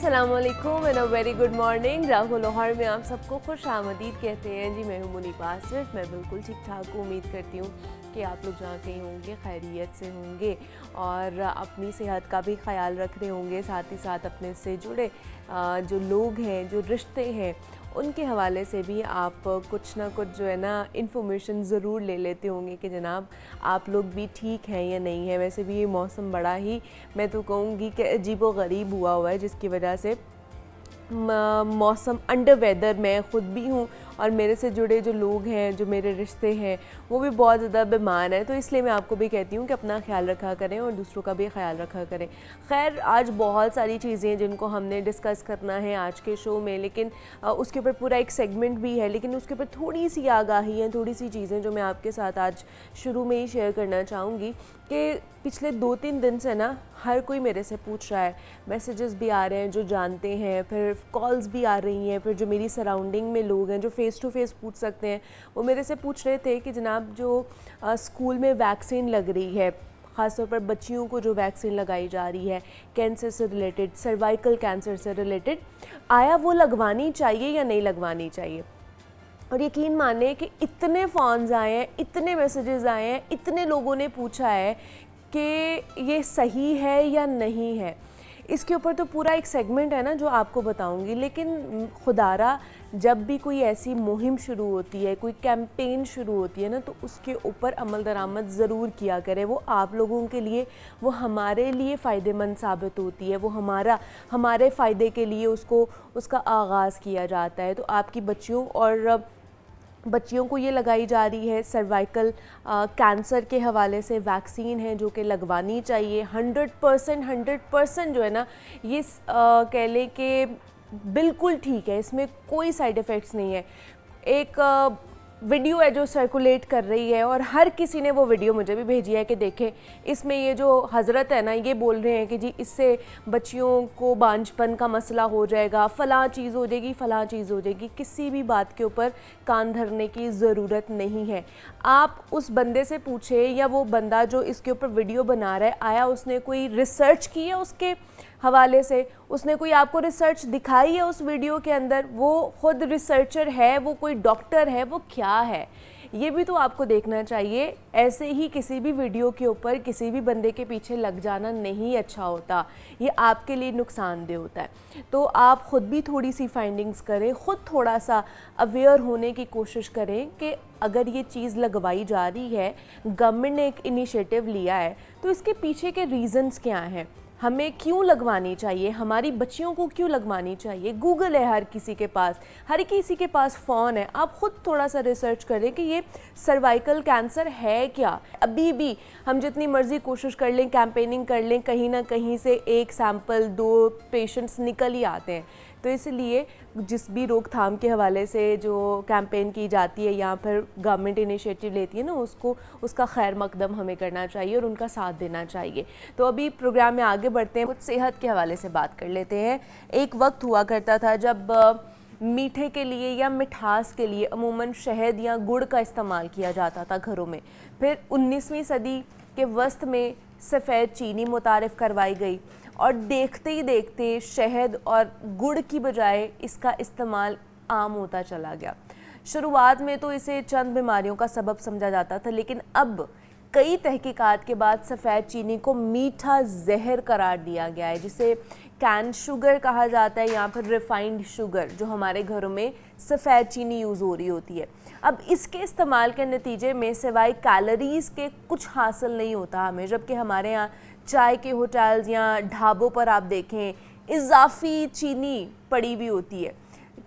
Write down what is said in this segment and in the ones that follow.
अस्सलामुअलैकुम and a very good morning. Rahul Lahore में आप सबको खुश आमदीद कहते हैं। जी मैं हूँ मुनीबा आसिफ। मैं बिल्कुल ठीक ठाक हूँ। उम्मीद करती हूँ कि आप लोग जहाँ कहीं होंगे खैरियत से होंगे और अपनी सेहत का भी ख्याल रख रहे होंगे। साथ ही साथ अपने से जुड़े जो लोग हैं, जो रिश्ते हैं, उनके हवाले से भी आप कुछ ना कुछ जो है ना इन्फॉर्मेशन ज़रूर ले लेते होंगे कि जनाब आप लोग भी ठीक हैं या नहीं है। वैसे भी ये मौसम बड़ा ही, मैं तो कहूँगी कि अजीब व गरीब हुआ है, जिसकी वजह से मौसम अंडर वेदर मैं ख़ुद भी हूँ और मेरे से जुड़े जो लोग हैं, जो मेरे रिश्ते हैं, वो भी बहुत ज़्यादा बीमार हैं। तो इसलिए मैं आपको भी कहती हूँ कि अपना ख्याल रखा करें और दूसरों का भी ख्याल रखा करें। खैर, आज बहुत सारी चीज़ें हैं जिनको हमने डिस्कस करना है आज के शो में, लेकिन उसके ऊपर पूरा एक सेगमेंट भी है, लेकिन उसके ऊपर थोड़ी सी आगाही है, थोड़ी सी चीज़ें जो मैं आपके साथ आज शुरू में ही शेयर करना चाहूँगी कि पिछले 2-3 दिन से ना हर कोई मेरे से पूछ रहा है, मैसेजेस भी आ रहे हैं जो जानते हैं, फिर कॉल्स भी आ रही हैं, फिर जो मेरी सराउंडिंग में लोग हैं जो फ़ेस टू फेस पूछ सकते हैं, वो मेरे से पूछ रहे थे कि जनाब जो स्कूल में वैक्सीन लग रही है, ख़ासतौर पर बच्चियों को जो वैक्सीन लगाई जा रही है कैंसर से रिलेटेड, सर्वाइकल कैंसर से रिलेटेड, आया वो लगवानी चाहिए या नहीं लगवानी चाहिए। और यकीन माने कि इतने फ़ोन्स आए हैं, इतने मैसेजेस आए हैं, इतने लोगों ने पूछा है कि ये सही है या नहीं है। इसके ऊपर तो पूरा एक सेगमेंट है ना जो आपको बताऊंगी, लेकिन खुदारा जब भी कोई ऐसी मुहिम शुरू होती है, कोई कैंपेन शुरू होती है ना, तो उसके ऊपर अमल दरामद ज़रूर किया करें। वो आप लोगों के लिए, वो हमारे लिए फ़ायदेमंद साबित होती है, वो हमारे फ़ायदे के लिए उसका आगाज़ किया जाता है। तो आपकी बच्चियों को ये लगाई जा रही है सर्वाइकल कैंसर के हवाले से वैक्सीन है जो कि लगवानी चाहिए। 100% जो है ना ये कह लें कि बिल्कुल ठीक है, इसमें कोई साइड इफ़ेक्ट्स नहीं है। एक वीडियो है जो सर्कुलेट कर रही है और हर किसी ने वो वीडियो मुझे भी भेजी है कि देखें, इसमें ये जो हज़रत है ना ये बोल रहे हैं कि जी इससे बच्चियों को बांझपन का मसला हो जाएगा, फ़लाँ चीज़ हो जाएगी, फ़लाँ चीज़ हो जाएगी। किसी भी बात के ऊपर कान धरने की ज़रूरत नहीं है। आप उस बंदे से पूछे या वो बंदा जो इसके ऊपर वीडियो बना रहा है, आया उसने कोई रिसर्च की है उसके हवाले से, उसने कोई आपको रिसर्च दिखाई है उस वीडियो के अंदर, वो ख़ुद रिसर्चर है, वो कोई डॉक्टर है, वो क्या है, ये भी तो आपको देखना चाहिए। ऐसे ही किसी भी वीडियो के ऊपर किसी भी बंदे के पीछे लग जाना नहीं अच्छा होता, ये आपके लिए नुकसानदेह होता है। तो आप ख़ुद भी थोड़ी सी फाइंडिंग्स करें, ख़ुद थोड़ा सा अवेयर होने की कोशिश करें कि अगर ये चीज़ लगवाई जा रही है, गवर्नमेंट ने एक इनिशिएटिव लिया है, तो इसके पीछे के रीज़न्स क्या हैं, हमें क्यों लगवानी चाहिए, हमारी बच्चियों को क्यों लगवानी चाहिए। गूगल है हर किसी के पास फ़ोन है। आप ख़ुद थोड़ा सा रिसर्च करें कि ये सर्वाइकल कैंसर है क्या। अभी भी हम जितनी मर्ज़ी कोशिश कर लें, कैंपेनिंग कर लें, कहीं ना कहीं से एक सैंपल 2 पेशेंट्स निकल ही आते हैं। तो इसलिए जिस भी रोकथाम के हवाले से जो कैंपेन की जाती है या फिर गवर्नमेंट इनिशिएटिव लेती है ना, उसका खैर मकदम हमें करना चाहिए और उनका साथ देना चाहिए। तो अभी प्रोग्राम में आगे बढ़ते हैं, कुछ सेहत के हवाले से बात कर लेते हैं। एक वक्त हुआ करता था जब मीठे के लिए या मिठास के लिए अमूमन शहद या गुड़ का इस्तेमाल किया जाता था घरों में। फिर 19वीं सदी के वस्त में सफ़ेद चीनी मुतारिफ़ करवाई गई और देखते ही देखते शहद और गुड़ की बजाय इसका इस्तेमाल आम होता चला गया। शुरुआत में तो इसे चंद बीमारियों का सबब समझा जाता था, लेकिन अब कई तहकीकात के बाद सफ़ेद चीनी को मीठा जहर करार दिया गया है, जिसे कैन शुगर कहा जाता है या फिर रिफाइंड शुगर, जो हमारे घरों में सफ़ेद चीनी यूज़ हो रही होती है। अब इसके इस्तेमाल के नतीजे में सिवाय कैलोरीज़ के कुछ हासिल नहीं होता हमें, जबकि हमारे यहाँ चाय के होटल्स या ढाबों पर आप देखें इजाफी चीनी पड़ी हुई होती है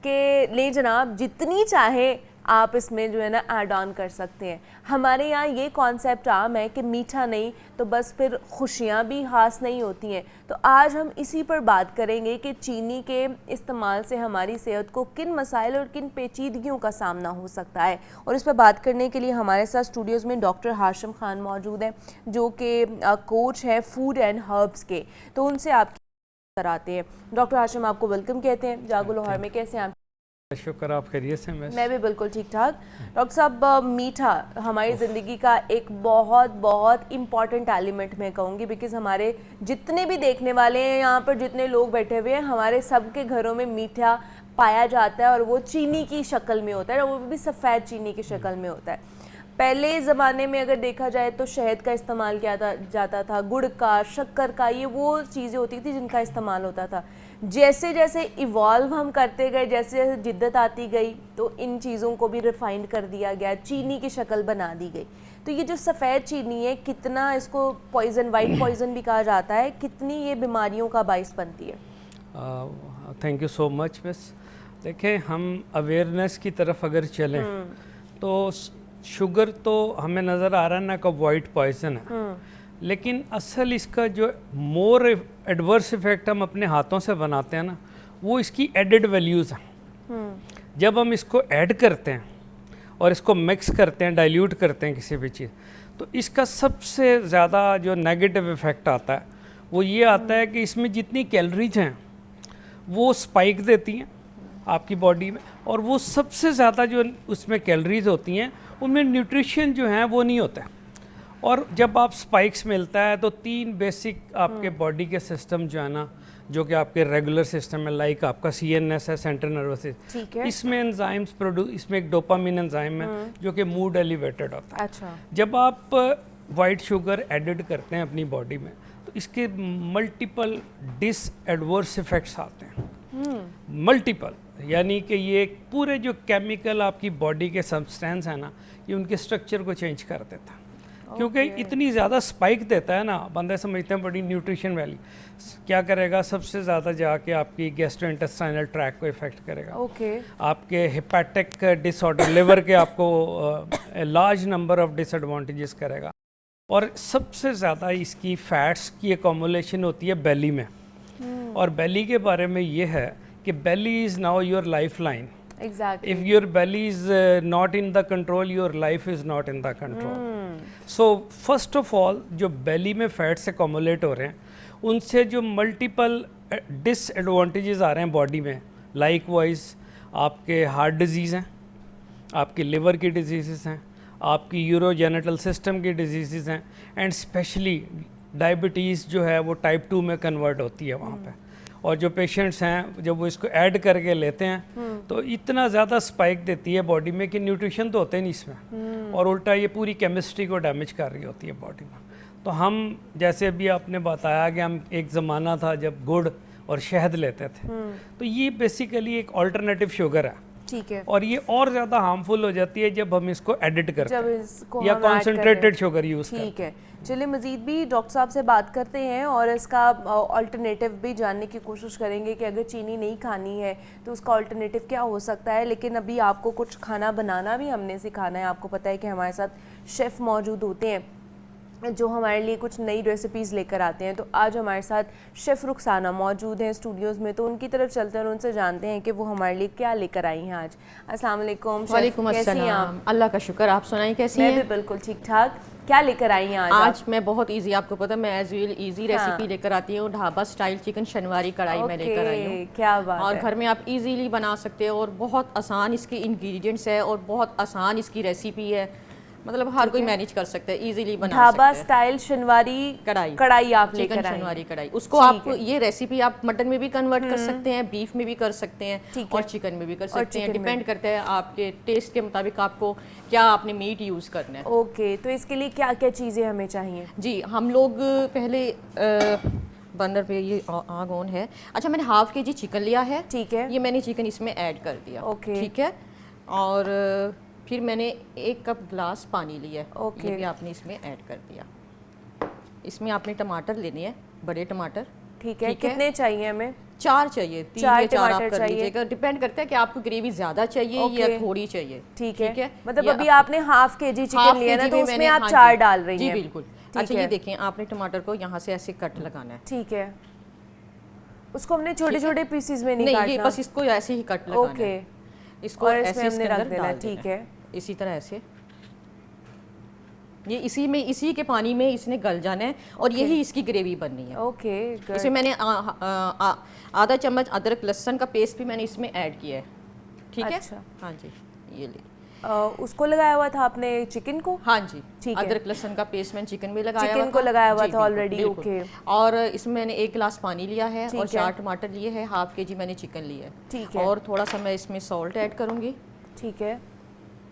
कि ले जनाब जितनी चाहे आप इसमें जो है ना ऐड ऑन कर सकते हैं। हमारे यहाँ ये कॉन्सेप्ट आम है कि मीठा नहीं तो बस फिर खुशियाँ भी हास नहीं होती हैं। तो आज हम इसी पर बात करेंगे कि चीनी के इस्तेमाल से हमारी सेहत को किन मसाइल और किन पेचीदगियों का सामना हो सकता है। और इस पर बात करने के लिए हमारे साथ स्टूडियोज़ में डॉक्टर हाशिम खान मौजूद हैं, जो कि कोच है फूड एंड हर्ब्स के। तो उनसे आप कराते हैं। डॉक्टर हाशिम, आपको वेलकम कहते हैं। जागो लाहौर में कैसे हैं आप? शुक्र, आप खैरियत से? मैं भी बिल्कुल ठीक ठाक। डॉक्टर साहब, मीठा हमारी ज़िंदगी का एक बहुत बहुत इम्पॉर्टेंट एलिमेंट मैं कहूँगी, बिकॉज़ हमारे जितने भी देखने वाले हैं यहाँ पर, जितने लोग बैठे हुए हैं, हमारे सबके घरों में मीठा पाया जाता है और वो चीनी की शक्ल में होता है, और वो भी सफ़ेद चीनी की शक्ल में होता है। पहले ज़माने में अगर देखा जाए तो शहद का इस्तेमाल किया जाता था, गुड़ का, शक्कर का, ये वो चीज़ें होती थी जिनका इस्तेमाल होता था। जैसे जैसे इवॉल्व हम करते गए, जैसे जैसे जिद्दत आती गई, तो इन चीज़ों को भी रिफाइंड कर दिया गया, चीनी की शक्ल बना दी गई। तो ये जो सफ़ेद चीनी है, कितना इसको पॉइजन, वाइट पॉइजन भी कहा जाता है, कितनी ये बीमारियों का बाइस बनती है? Thank you so much miss. देखें, हम अवेयरनेस की तरफ अगर चलें तो शुगर तो हमें नज़र आ रहा है ना का वाइट पॉइजन है, लेकिन असल इसका जो मोर एडवर्स इफेक्ट हम अपने हाथों से बनाते हैं ना, वो इसकी एडेड वैल्यूज़ हैं। जब हम इसको ऐड करते हैं और इसको मिक्स करते हैं, डाइल्यूट करते हैं किसी भी चीज़, तो इसका सबसे ज़्यादा जो नेगेटिव इफ़ेक्ट आता है वो ये आता है कि इसमें जितनी कैलोरीज हैं वो स्पाइक देती हैं आपकी बॉडी में, और वो सबसे ज़्यादा जो उसमें कैलोरीज होती हैं उनमें न्यूट्रिशन जो हैं वो नहीं होता है। और जब आप स्पाइक्स मिलता है तो 3 बेसिक आपके बॉडी के सिस्टम जो है ना, जो कि आपके रेगुलर सिस्टम है, लाइक आपका CNS है, सेंट्रल नर्वस सिस्टम, इसमें एंजाइम्स प्रोड्यूस, इसमें एक डोपामिन एंजाइम है जो कि मूड एलिवेटेड होता है। अच्छा। जब आप वाइट शुगर एडिड करते हैं अपनी बॉडी में तो इसके मल्टीपल डिसएडवर्स इफेक्ट्स आते हैं, मल्टीपल, यानी कि ये पूरे जो केमिकल आपकी बॉडी के सब्सटेंस है ना, ये उनके स्ट्रक्चर को चेंज कर देता है। क्योंकि इतनी ज़्यादा स्पाइक देता है ना, बंदे समझते हैं बड़ी न्यूट्रिशन वैल्यू, क्या करेगा, सबसे ज़्यादा जाके आपकी गैस्ट्रोइंटेस्टाइनल ट्रैक को इफेक्ट करेगा, आपके हेपेटिक डिसऑर्डर, लिवर के आपको लार्ज नंबर ऑफ डिसएडवांटेजेस करेगा। और सबसे ज़्यादा इसकी फैट्स की एकमुलेशन होती है बेली में, और बेली के बारे में ये है कि belly is now your lifeline. Exactly. If your belly is not in the control, your life is not in the control. So first of all, जो belly में fats accumulate हो रहे हैं, उनसे जो multiple disadvantages आ रहे हैं बॉडी में, likewise आपके हार्ट डिजीज़ हैं, आपकी लिवर की डिजीज़ हैं, आपकी यूरोजेनिटल सिस्टम की डिजीज़ हैं, एंड स्पेशली डायबिटीज़ जो है वो टाइप 2 में कन्वर्ट होती है वहाँ पे। और जो पेशेंट्स हैं जब वो इसको ऐड करके लेते हैं तो इतना ज़्यादा स्पाइक देती है बॉडी में कि न्यूट्रिशन तो होते नहीं इसमें, और उल्टा ये पूरी केमिस्ट्री को डैमेज कर रही होती है बॉडी में। तो हम, जैसे अभी आपने बताया कि हम, एक ज़माना था जब गुड़ और शहद लेते थे, तो ये बेसिकली एक ऑल्टरनेटिव शुगर है, ठीक है, और ये और ज़्यादा हार्मफुल हो जाती है जब हम इसको एडिट करते हैं या हम कॉन्सेंट्रेटेड शुगर यूज़ करते हैं। ठीक है, चलिए मज़ीद भी डॉक्टर साहब से बात करते हैं और इसका अल्टरनेटिव भी जानने की कोशिश करेंगे कि अगर चीनी नहीं खानी है तो उसका अल्टरनेटिव क्या हो सकता है। लेकिन अभी आपको कुछ खाना बनाना भी हमने सिखाना है। आपको पता है कि हमारे साथ शेफ़ मौजूद होते हैं जो हमारे लिए कुछ नई रेसिपीज़ लेकर आते हैं। तो आज हमारे साथ शेफ़ रुखसाना मौजूद हैं स्टूडियोज़ में, तो उनकी तरफ चलते हैं और उनसे जानते हैं कि वो हमारे लिए क्या लेकर आई हैं आज। अस्सलाम वालेकुम। वालेकुम अस्सलाम। अल्लाह का शुक्र, आप सुनाइए कैसी हैं? मैं भी बिल्कुल ठीक ठाक। क्या लेकर आई हैं आज? आज मैं बहुत इजी, आपको पता मैं एज यूजुअल इजी रेसिपी लेकर आती हूँ। ढाबा स्टाइल चिकन शनवारी कढ़ाई में लेकर आई हूँ। क्या बात और है। घर में आप इजीली बना सकते हो और बहुत आसान इसके इंग्रेडिएंट्स है और बहुत आसान इसकी रेसिपी है, मतलब हर कोई मैनेज कर सकता है, इजीली बना सकते हैं। ढाबा स्टाइल शनवारी कढ़ाई आप लेकर चिकन शनवारी कढ़ाई, उसको आप ये रेसिपी आप मटन में भी कन्वर्ट कर सकते हैं, बीफ में भी कर सकते हैं और चिकन में भी कर सकते हैं। डिपेंड करता है आपके टेस्ट के मुताबिक आपको क्या आपने मीट यूज़ करना है। ओके, तो इसके लिए क्या क्या चीज़ें हमें चाहिए? जी, हम लोग पहले बर्नर पे ये आग ऑन है। अच्छा, मैंने हाफ के जी चिकन लिया है, ठीक है, ये मैंने चिकन इसमें ऐड कर दिया, ओके, ठीक है। और फिर मैंने 1 कप ग्लास पानी लिया है, ओके, ये भी आपने इसमें ऐड कर दिया। इसमें आपने टमाटर लेने हैं, बड़े टमाटर, ठीक है। कितने चाहिए हमें? 4 चाहिए, 3 या 4 आप कर लीजिएगा, डिपेंड करता है कि आपको ग्रेवी ज़्यादा चाहिए या थोड़ी चाहिए, ठीक है। मतलब अभी आपने हाफ के जी चिकन लिया ना, तो उसमें आप 4 डाल रही हैं? जी बिल्कुल। अच्छा, ये देखें, आपने टमाटर को यहाँ से ऐसे कट लगाना है, ठीक है। उसको हमने छोटे छोटे पीसेस में नहीं काटना? ये बस इसको ऐसे ही कट लगाना है, इसको ऐसे इसके अंदर रख देना, ठीक है। इसी तरह ऐसे, ये इसी के पानी में इसने गल जाना है और यही इसकी ग्रेवी बननी है। ओके, इसमें मैंने आधा चम्मच अदरक लहसुन का पेस्ट भी मैंने इसमें ऐड किया है, ठीक है। अच्छा। हाँ जी, ये ले। उसको लगाया हुआ था आपने चिकन को? हाँ जी, ठीक है। अदरक लहसुन का पेस्ट मैंने चिकन में लगाया चिकन को लगाया हुआ था ऑलरेडी। बिल्कुल। ओके। और इसमें मैंने 1 गिलास पानी लिया है और ठीक है। 4 टमाटर लिए हैं, हाफ केजी मैंने चिकन लिया है। ठीक है। और थोड़ा सा मैं इसमें सॉल्ट ऐड करूँगी। ठीक है।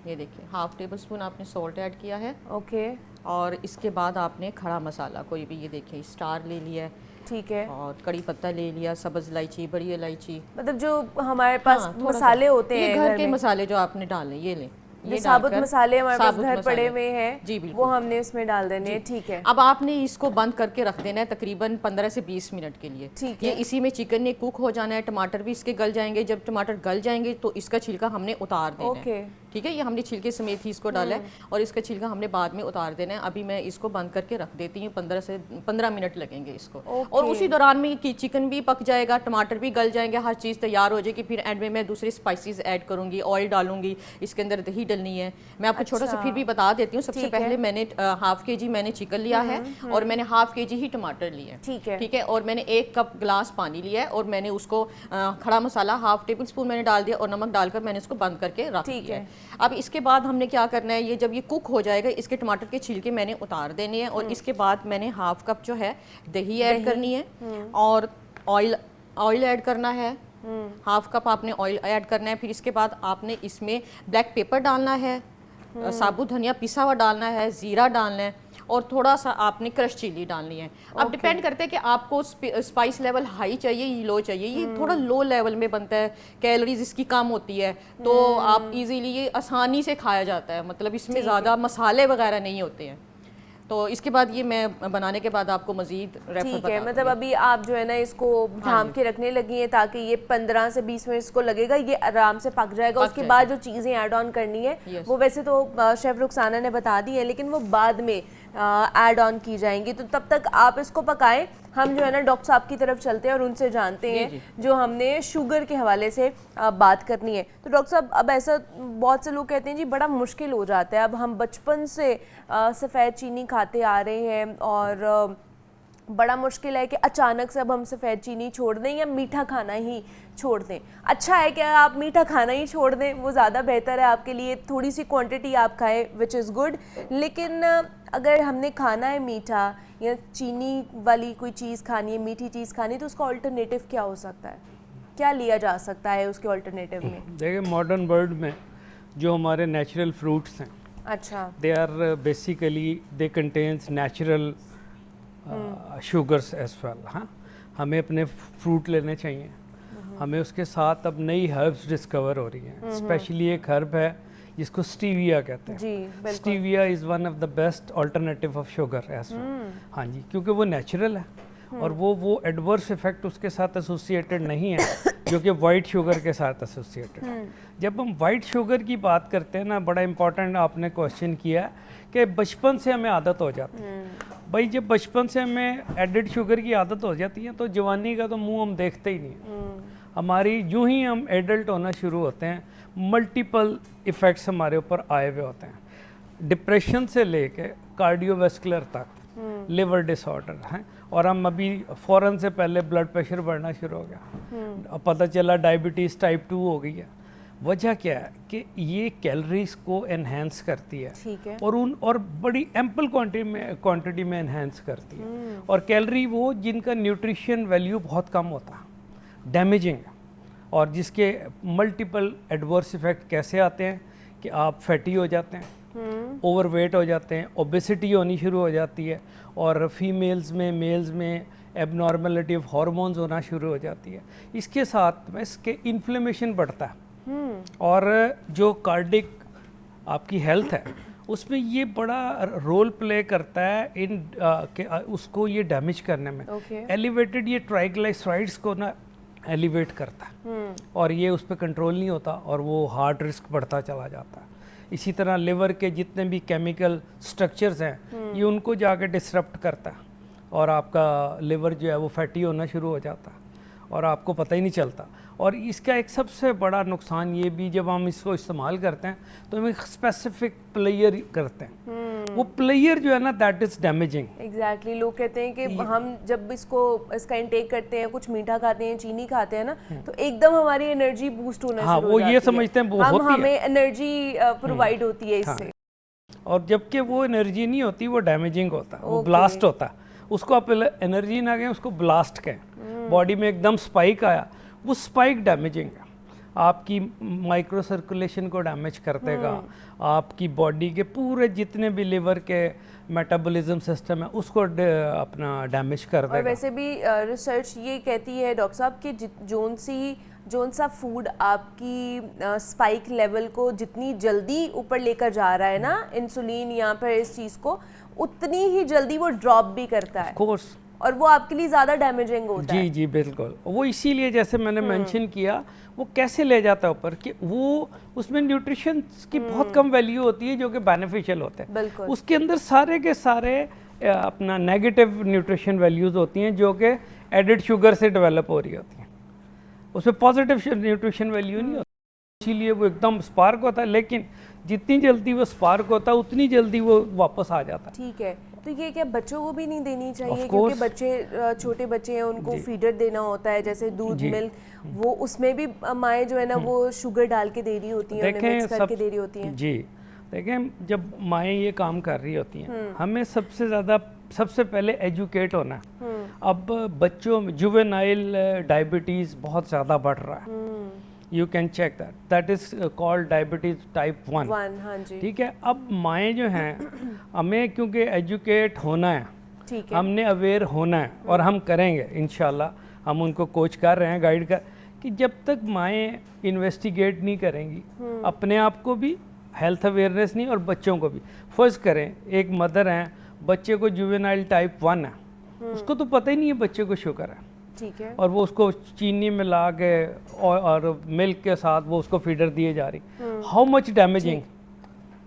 ये देखिए, हाफ टेबल स्पून आपने सॉल्ट ऐड किया है। ओके। और इसके बाद आपने खड़ा मसाला कोई भी, ये देखिए स्टार ले लिया है, ठीक है। और कड़ी पत्ता ले लिया, सब्ज़ इलायची, बड़ी इलायची, मतलब जो हमारे पास हाँ, थोड़ा सा। मसाले होते ये हैं घर घर के में, मसाले जो आपने डालने, ये लें, जो साबुत डालकर- मसाले हमारे पास साबुत घर मसाले। पड़े हुए हैं, जी बिल्कुल, वो हमने इसमें डाल देने हैं। ठीक है। अब आपने इसको बंद करके रख देना है तकरीबन 15 से 20 मिनट के लिए। ठीक ये है। इसी में चिकन ने कुक हो जाना है, टमाटर भी इसके गल जाएंगे। जब टमाटर गल जाएंगे तो इसका छिलका हमने उतार देना ओके। है। ठीक है, ये हमने छिलके समेत ही इसको डाला है और इसका छिलका हमने बाद में उतार देना है। अभी मैं इसको बंद करके रख देती हूँ, 15 से 15 मिनट लगेंगे इसको। और उसी दौरान में कि चिकन भी पक जाएगा, टमाटर भी गल जाएंगे, हर चीज़ तैयार हो जाएगी। फिर एंड में मैं दूसरे स्पाइसेस ऐड करूँगी, ऑयल डालूंगी, इसके अंदर दही डलनी है। मैं आपको छोटा सा फिर भी बता देती हूँ। सबसे पहले मैंने हाफ केजी मैंने चिकन लिया है और मैंने हाफ केजी ही टमाटर लिए हैं। ठीक है। ठीक है, और मैंने 1 कप गिलास पानी लिया है और मैंने उसको खड़ा मसाला हाफ टेबल स्पून मैंने डाल दिया और नमक डालकर मैंने इसको बंद करके रख दिया है। अब इसके बाद हमने क्या करना है, ये जब ये कुक हो जाएगा, इसके टमाटर के छिलके मैंने उतार देने हैं और इसके बाद मैंने हाफ कप जो है दही ऐड करनी है और ऑयल ऐड करना है। हाफ कप आपने ऑयल ऐड करना है। फिर इसके बाद आपने इसमें ब्लैक पेपर डालना है, साबुत धनिया पिसा हुआ डालना है, ज़ीरा डालना है और थोड़ा सा आपने क्रश चिली डालनी है। अब डिपेंड करता है कि आपको स्पाइस लेवल हाई चाहिए या लो चाहिए। ये थोड़ा लो लेवल में बनता है, कैलोरीज इसकी कम होती है, तो आप इजीली ये आसानी से खाया जाता है। मतलब इसमें ज़्यादा मसाले वगैरह नहीं होते हैं। तो इसके बाद ये मैं बनाने के बाद आपको मज़ीद रेफर ठीक है। मतलब अभी आप जो है ना इसको ढांप के रखने लगी हैं ताकि ये 15 से 20 मिनट इसको लगेगा, ये आराम से पक जाएगा। उसके बाद जो चीज़ें ऐड ऑन करनी है वो वैसे तो शेफ़ रुखसाना ने बता दी है, लेकिन वो बाद में ऐड ऑन की जाएंगी। तो तब तक आप इसको पकाएं, हम जो है ना डॉक्टर साहब की तरफ चलते हैं और उनसे जानते हैं जो हमने शुगर के हवाले से बात करनी है। तो डॉक्टर साहब, अब ऐसा बहुत से लोग कहते हैं जी बड़ा मुश्किल हो जाता है, अब हम बचपन से सफ़ेद चीनी खाते आ रहे हैं और बड़ा मुश्किल है कि अचानक से अब हम सफ़ेद चीनी छोड़ दें या मीठा खाना ही छोड़ दें। अच्छा है कि आप मीठा खाना ही छोड़ दें, वो ज़्यादा बेहतर है आपके लिए। थोड़ी सी क्वांटिटी आप खाएं विच इज़ गुड, लेकिन अगर हमने खाना है मीठा या चीनी वाली कोई चीज़ खानी है, मीठी चीज़ खानी है, तो उसका ऑल्टरनेटिव क्या हो सकता है? क्या लिया जा सकता है उसके ऑल्टरनेटिव में? देखिए, मॉडर्न वर्ल्ड में जो हमारे नेचुरल फ्रूट्स हैं, अच्छा, they are basically they contains natural sugars as well. हाँ, हमें अपने फ्रूट लेने चाहिए। हमें उसके साथ अब नई हर्ब्स डिस्कवर हो रही हैं। स्पेशली एक हर्ब है जिसको स्टीविया कहते हैं। जी बिल्कुल। Stevia is one of the best alternative of sugar as well. हाँ जी, क्योंकि वो नेचुरल है और वो एडवर्स इफेक्ट उसके साथ एसोसिएटेड नहीं है जो कि वाइट शुगर के साथ एसोसिएटेड है। जब हम वाइट शुगर की बात करते हैं ना, बड़ा इंपॉर्टेंट आपने क्वेश्चन किया कि बचपन से हमें आदत हो जाती है। भाई, जब बचपन से हमें एडेड शुगर की आदत हो जाती है तो जवानी का तो मुंह हम देखते ही नहीं। हमारी यूं ही हम एडल्ट होना शुरू होते हैं, मल्टीपल इफ़ेक्ट्स हमारे ऊपर आए हुए होते हैं, डिप्रेशन से लेके कार्डियोवैस्कुलर तक, लिवर डिसऑर्डर हैं, और हम अभी फ़ौरन से पहले ब्लड प्रेशर बढ़ना शुरू हो गया। अब पता चला डायबिटीज़ टाइप 2 हो गई है। वजह क्या है कि ये कैलोरीज को एनहेंस करती है। ठीक है। और बड़ी एम्पल क्वांटिटी में एनहेंस करती है। और कैलोरी वो जिनका न्यूट्रिशन वैल्यू बहुत कम होता है, डैमेजिंग, और जिसके मल्टीपल एडवर्स इफेक्ट कैसे आते हैं कि आप फैटी हो जाते हैं, ओवरवेट हो जाते हैं, ओबेसिटी होनी शुरू हो जाती है, और फीमेल्स में मेल्स में एबनॉर्मलिटी ऑफ हार्मोन्स होना शुरू हो जाती है। इसके साथ में इसके इन्फ्लेमेशन बढ़ता है और जो कार्डिक आपकी हेल्थ है उसमें ये बड़ा रोल प्ले करता है कि उसको ये डैमेज करने में। एलिवेटेड ये ट्राइग्लिसराइड्स को ना एलिवेट करता है और ये उस पर कंट्रोल नहीं होता और वो हार्ट रिस्क बढ़ता चला जाता है। इसी तरह लिवर के जितने भी केमिकल स्ट्रक्चर्स हैं ये उनको जाके डिसरप्ट करता है और आपका लिवर जो है वो फैटी होना शुरू हो जाता है और आपको पता ही नहीं चलता। और इसका एक सबसे बड़ा नुकसान ये भी, जब हम इसको इस्तेमाल करते हैं तो हम एक स्पेसिफिक प्लेयर करते हैं, वो प्लेयर जो है ना दैट इज़ डैमेजिंग। एग्जैक्टली लोग कहते हैं कि हम जब इसका इंटेक करते हैं, कुछ मीठा खाते हैं, चीनी खाते हैं ना, तो एकदम हमारी एनर्जी बूस्ट होना शुरू हो वो जाती ये समझते हैं वो होती है, हमें एनर्जी प्रोवाइड होती है इससे। और जबकि वो एनर्जी नहीं होती, वो डैमेजिंग होता है, वो ब्लास्ट होता है। उसको आप एनर्जी ना कहें, उसको ब्लास्ट कहें। बॉडी में एकदम स्पाइक आया, वो स्पाइक डैमेजिंग है, आपकी माइक्रो सर्कुलेशन को डैमेज कर देगा, आपकी बॉडी के पूरे जितने भी लिवर के मेटाबॉलिज्म सिस्टम है उसको अपना डैमेज कर देगा। और वैसे भी रिसर्च ये कहती है डॉक्टर साहब कि जोन सा फूड आपकी स्पाइक लेवल को जितनी जल्दी ऊपर लेकर जा रहा है ना, इंसुलिन यहाँ पर इस चीज़ को, उतनी ही जल्दी वो ड्रॉप भी करता है। कोर्स, और वो आपके लिए ज़्यादा डैमेजिंग होता है। जी बिल्कुल। वो इसीलिए जैसे मैंने मेंशन किया, वो कैसे ले जाता है ऊपर कि वो उसमें न्यूट्रिशन की बहुत कम वैल्यू होती है जो कि बेनिफिशियल होते हैं। बिल्कुल। उसके अंदर सारे के सारे अपना नेगेटिव न्यूट्रिशन वैल्यूज़ होती हैं जो कि एडिड शुगर से डेवलप हो रही होती हैं, उसमें पॉजिटिव न्यूट्रिशन वैल्यू नहीं होती। इसीलिए वो एकदम स्पार्क होता है, लेकिन जितनी जल्दी वो स्पार्क होता है उतनी जल्दी वो वापस आ जाता है। ठीक है, तो ये क्या बच्चों को भी नहीं देनी चाहिए? क्योंकि बच्चे छोटे बच्चे हैं, उनको फीडर देना होता है, जैसे दूध मिल्क, वो उसमें भी माएँ जो है ना वो शुगर डाल के दे रही होती हैं, उन्हें मिक्स करके दे रही होती हैं। जी देखें, जब माएँ ये काम कर रही होती हैं, हमें सबसे पहले एजुकेट होना है। अब बच्चों में जुवेनाइल डायबिटीज़ बहुत ज़्यादा बढ़ रहा है, you can check that is called diabetes type 1। हाँ जी। ठीक है, अब माएँ जो हैं, हमें क्योंकि एजुकेट होना है, ठीक है, हमने अवेयर होना है, और हम करेंगे इंशाल्लाह। हम उनको कोच कर रहे हैं, गाइड कर, कि जब तक माएँ इन्वेस्टिगेट नहीं करेंगी अपने आप को भी, हेल्थ अवेयरनेस नहीं, और बच्चों को भी। फर्ज करें एक मदर हैं, बच्चे को जुवेनाइल टाइप 1 है, उसको तो पता ही नहीं है बच्चे को शुगर है, ठीक है, और वो उसको चीनी मिला के और मिल्क के साथ वो उसको फीडर दिए जा रही, हाउ मच डैमेजिंग।